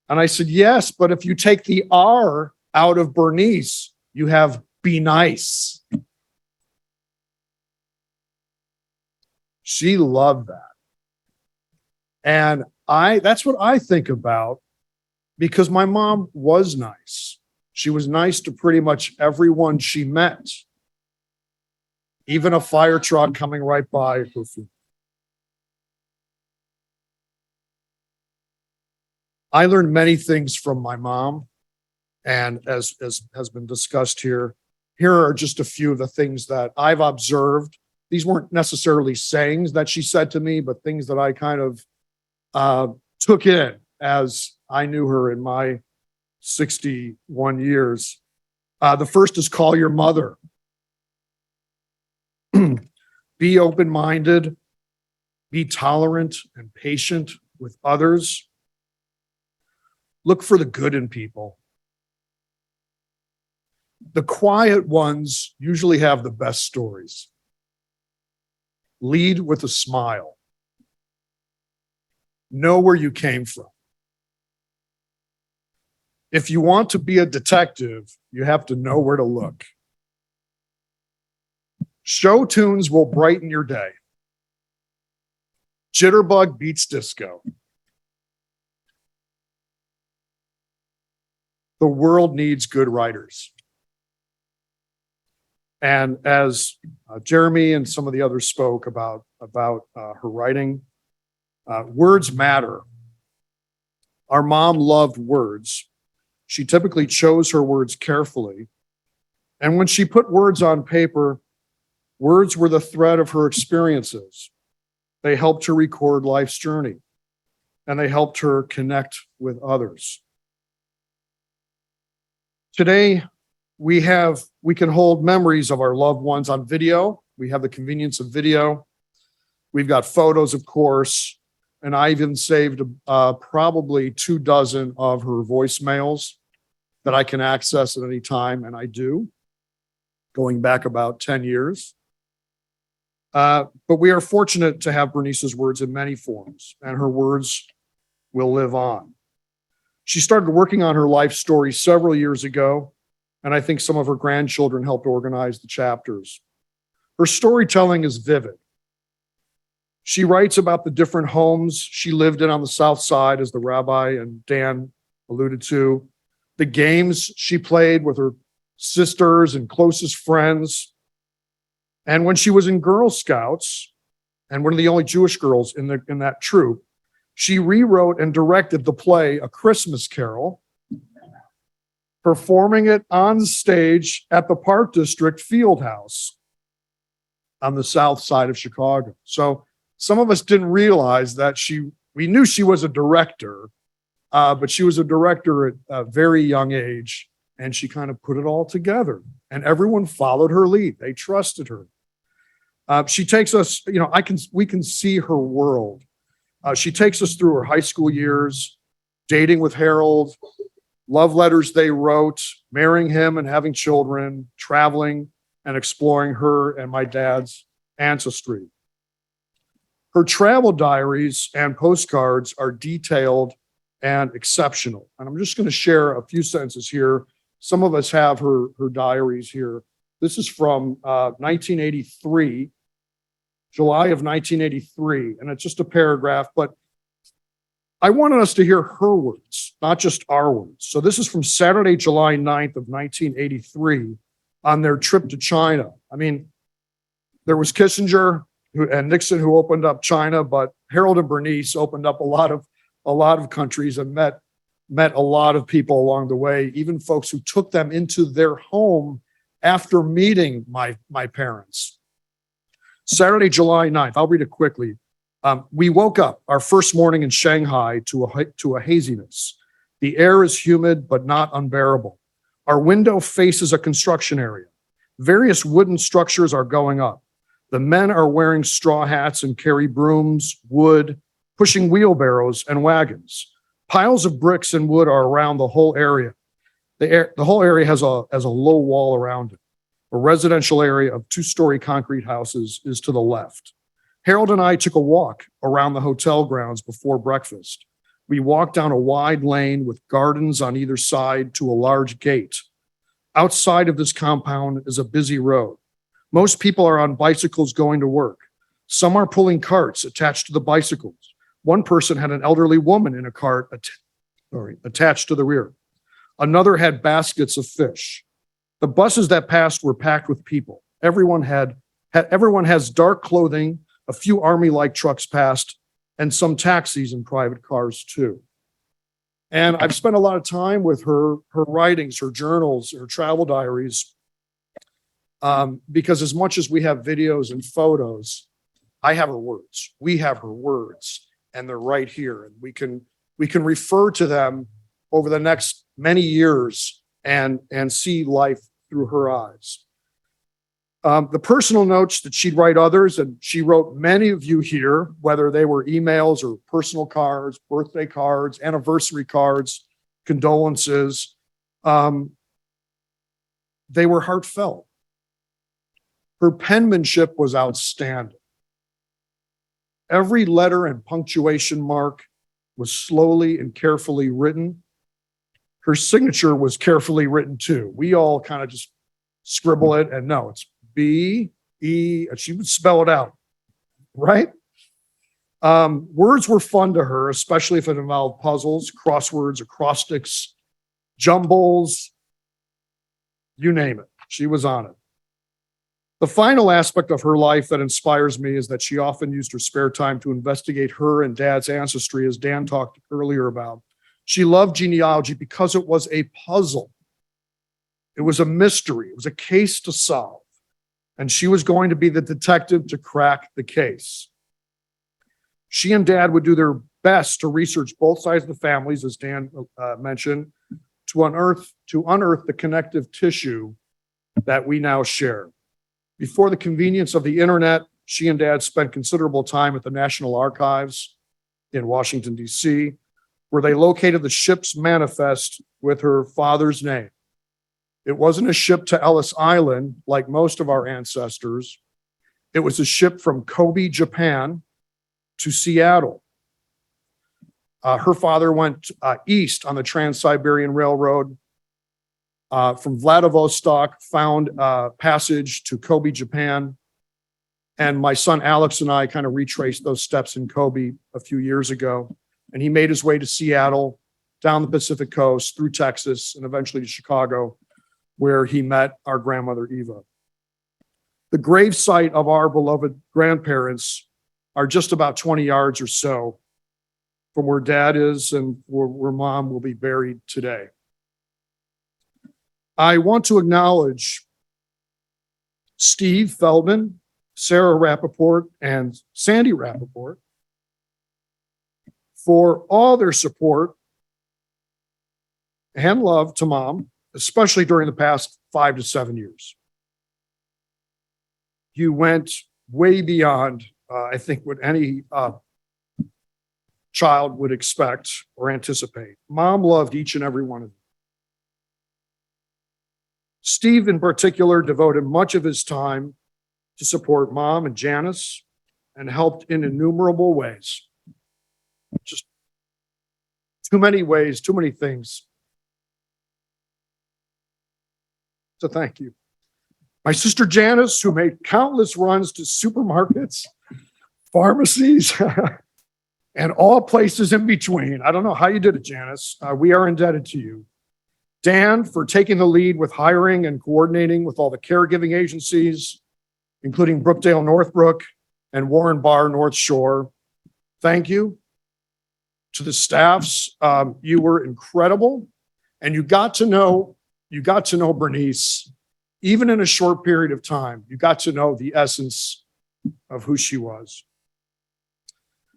And I said, yes, but if you take the R out of Bernice, you have Be Nice. She loved that. And that's what I think about, because my mom was nice. She was nice to pretty much everyone she met. Even a fire truck coming right by her feet. I learned many things from my mom. And as has been discussed here, here are just a few of the things that I've observed. These weren't necessarily sayings that she said to me, but things that I kind of took in as I knew her in my 61 years. The first is call your mother. Be open-minded. Be tolerant and patient with others. Look for the good in people. The quiet ones usually have the best stories. Lead with a smile. Know where you came from. If you want to be a detective, you have to know where to look. Show tunes will brighten your day. Jitterbug beats disco. The world needs good writers. And as Jeremy and some of the others spoke about her writing, words matter. Our mom loved words. She typically chose her words carefully. And when she put words on paper, words were the thread of her experiences. They helped her record life's journey, and they helped her connect with others. Today, we can hold memories of our loved ones on video. We have the convenience of video. We've got photos, of course, and I even saved probably 24 of her voicemails that I can access at any time, and I do, going back about 10 years. But we are fortunate to have Bernice's words in many forms, and her words will live on. She started working on her life story several years ago, and I think some of her grandchildren helped organize the chapters. Her storytelling is vivid. She writes about the different homes she lived in on the South Side, as the rabbi and Dan alluded to, the games she played with her sisters and closest friends. And when she was in Girl Scouts, and one of the only Jewish girls in that troop, she rewrote and directed the play A Christmas Carol, performing it on stage at the Park District Fieldhouse on the South Side of Chicago. So some of us didn't realize that we knew she was a director, but she was a director at a very young age, and she kind of put it all together, and everyone followed her lead. They trusted her. She takes us, we can see her world. She takes us through her high school years, dating with Harold, love letters they wrote, marrying him and having children, traveling and exploring her and my dad's ancestry. Her travel diaries and postcards are detailed and exceptional. And I'm just going to share a few sentences here. Some of us have her diaries here. This is from 1983, July of 1983, and it's just a paragraph, but I wanted us to hear her words, not just our words. So this is from Saturday, July 9th of 1983 on their trip to China. I mean, there was Kissinger and Nixon who opened up China, but Harold and Bernice opened up a lot of countries and met a lot of people along the way, even folks who took them into their home after meeting my parents. Saturday, July 9th, I'll read it quickly. We woke up our first morning in Shanghai to a haziness. The air is humid, but not unbearable. Our window faces a construction area. Various wooden structures are going up. The men are wearing straw hats and carry brooms, wood, pushing wheelbarrows and wagons. Piles of bricks and wood are around the whole area. The whole area has a low wall around it. A residential area of 2-story concrete houses is to the left. Harold and I took a walk around the hotel grounds before breakfast. We walked down a wide lane with gardens on either side to a large gate. Outside of this compound is a busy road. Most people are on bicycles going to work. Some are pulling carts attached to the bicycles. One person had an elderly woman in a cart attached to the rear. Another had baskets of fish. The buses that passed were packed with people. Everyone has dark clothing. A few army-like trucks passed, and some taxis and private cars too. And I've spent a lot of time with her writings, her journals, her travel diaries, because as much as we have videos and photos, I have her words. We have her words, and they're right here. And we can refer to them over the next many years and see life through her eyes. The personal notes that she'd write others, and she wrote many of you here, whether they were emails or personal cards, birthday cards, anniversary cards, condolences. They were heartfelt. Her penmanship was outstanding. Every letter and punctuation mark was slowly and carefully written. Her signature was carefully written too. We all kind of just scribble it and no, it's B-E, and she would spell it out, right? Words were fun to her, especially if it involved puzzles, crosswords, acrostics, jumbles, you name it. She was on it. The final aspect of her life that inspires me is that she often used her spare time to investigate her and Dad's ancestry, as Dan talked earlier about. She loved genealogy because it was a puzzle. It was a mystery. It was a case to solve. And she was going to be the detective to crack the case. She and Dad would do their best to research both sides of the families, as Dan mentioned, to unearth the connective tissue that we now share. Before the convenience of the internet, she and Dad spent considerable time at the National Archives. in Washington, D.C., where they located the ship's manifest with her father's name. It wasn't a ship to Ellis Island like most of our ancestors. It was a ship from Kobe, Japan to Seattle. Her father went east on the Trans-Siberian Railroad from Vladivostok, found passage to Kobe, Japan. And my son Alex and I kind of retraced those steps in Kobe a few years ago. And he made his way to Seattle, down the Pacific coast, through Texas, and eventually to Chicago, where he met our grandmother Eva. The grave site of our beloved grandparents are just about 20 yards or so from where Dad is and where Mom will be buried today. I want to acknowledge Steve Feldman, Sarah Rappoport, and Sandy Rappoport for all their support and love to Mom, especially during the past 5 to 7 years. You went way beyond, I think, what any child would expect or anticipate. Mom loved each and every one of you. Steve, in particular, devoted much of his time to support Mom and Janice and helped in innumerable ways. Just too many ways, too many things. So thank you. My sister Janice, who made countless runs to supermarkets, pharmacies, and all places in between. I don't know how you did it, Janice. We are indebted to you. Dan, for taking the lead with hiring and coordinating with all the caregiving agencies, including Brookdale Northbrook and Warren Barr North Shore. Thank you. To the staffs, you were incredible, and you got to know Bernice, even in a short period of time. You got to know the essence of who she was.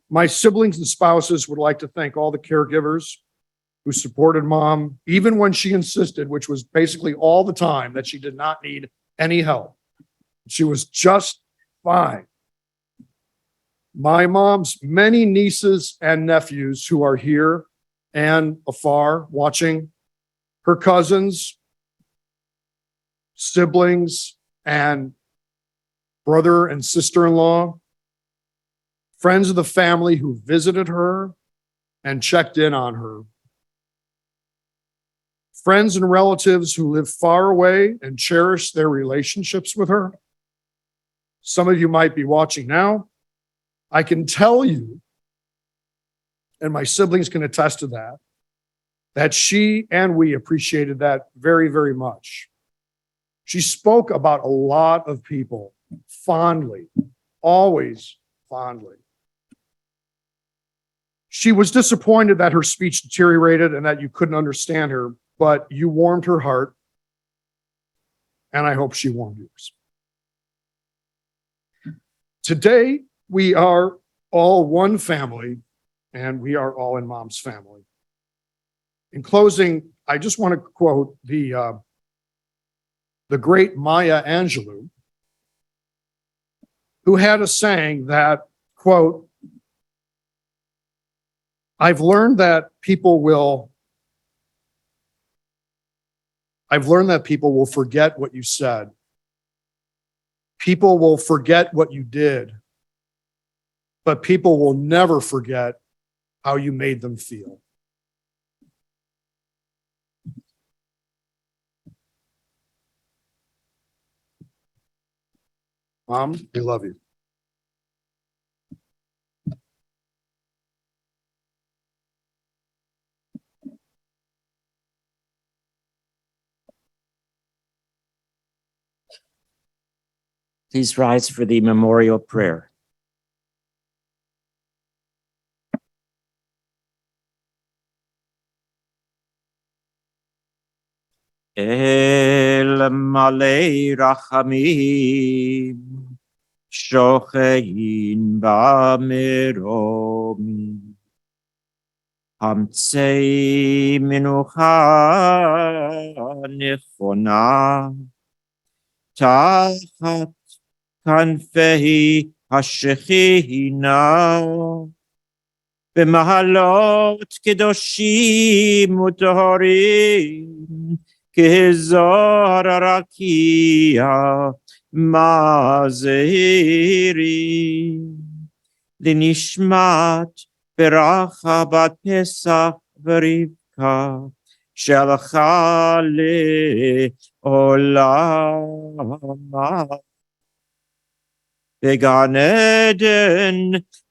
My siblings and spouses would like to thank all the caregivers who supported Mom, even when she insisted, which was basically all the time, that she did not need any help. She was just fine. My mom's many nieces and nephews who are here and afar watching, her cousins, siblings, and brother and sister-in-law, friends of the family who visited her and checked in on her, friends and relatives who live far away and cherish their relationships with her. Some of you might be watching now. I can tell you, and my siblings can attest to that, that she and we appreciated that very, very much. She spoke about a lot of people fondly, always fondly. She was disappointed that her speech deteriorated and that you couldn't understand her, but you warmed her heart, and I hope she warmed yours. Today, we are all one family, and we are all in Mom's family. In closing, I just want to quote the great Maya Angelou, who had a saying that, quote, I've learned that people will forget what you said. People will forget what you did, but people will never forget how you made them feel. Mom, we love you. Please rise for the memorial prayer. El malei rachamim, shochein ba'meromi, hamtzei menucha nechona, tachat kanfei hashechina, במעלות קדושים וטהורים, כזוהר הרקיע מזהירים. לנשמת ברכה בת פסח ורבקה, שהלכה לעולמה. בגן עדן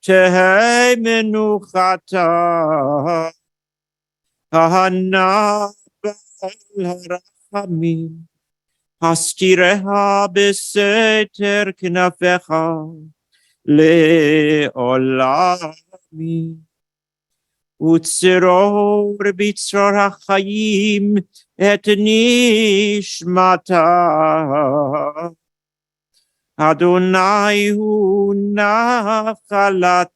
תהא מנוחתה, הענה בעל הרחמים, הסתיריה בסתר כנפיך לעולמי. וצרור בצרור החיים את נשמתה. אדוני הוא נחלתה,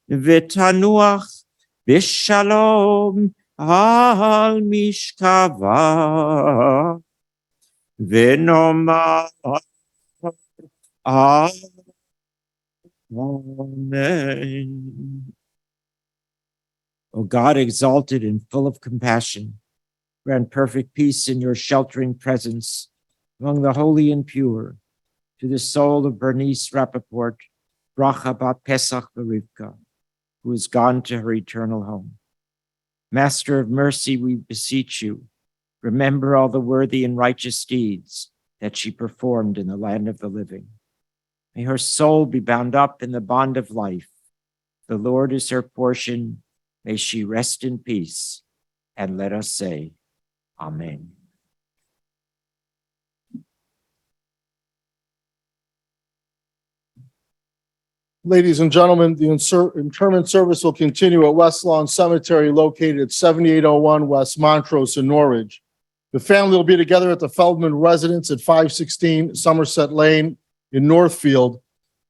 ותנוח בשלום על משכבה, ונאמר Amen. O God, exalted and full of compassion, grant perfect peace in your sheltering presence among the holy and pure, to the soul of Bernice Rappoport, Bracha Bat Pesach Berivka, who is gone to her eternal home. Master of mercy, we beseech you, remember all the worthy and righteous deeds that she performed in the land of the living. May her soul be bound up in the bond of life. The Lord is her portion. May she rest in peace. And let us say, Amen. Ladies and gentlemen, the interment service will continue at West Lawn Cemetery located at 7801 West Montrose in Norwich. The family will be together at the Feldman residence at 516 Somerset Lane in Northfield.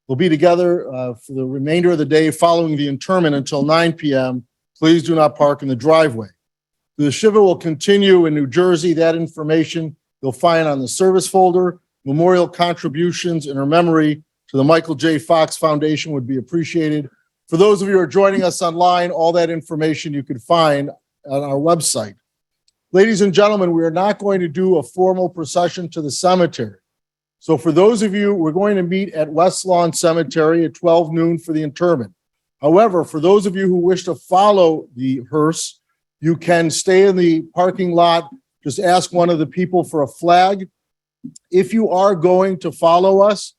We'll be together for the remainder of the day following the interment until 9 p.m. Please do not park in the driveway. The Shiva will continue in New Jersey. That information you'll find on the service folder. Memorial contributions in her memory to the Michael J. Fox Foundation would be appreciated. For those of you who are joining us online, all that information you can find on our website. Ladies and gentlemen, we are not going to do a formal procession to the cemetery. So for those of you, we're going to meet at West Lawn Cemetery at 12 noon for the interment. However, for those of you who wish to follow the hearse, you can stay in the parking lot. Just ask one of the people for a flag. If you are going to follow us,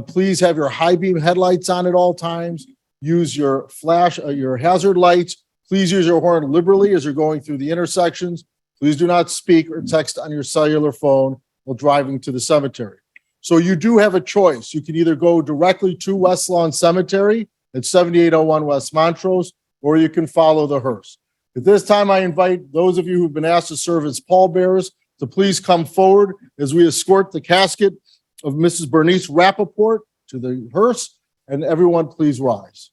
please have your high beam headlights on at all times. Use your flash, your hazard lights. Please use your horn liberally as you're going through the intersections. Please do not speak or text on your cellular phone while driving to the cemetery. So you do have a choice. You can either go directly to West Lawn Cemetery at 7801 West Montrose, or you can follow the hearse. At this time, I invite those of you who've been asked to serve as pallbearers to please come forward as we escort the casket of Mrs. Bernice Rappoport to the hearse, and everyone please rise.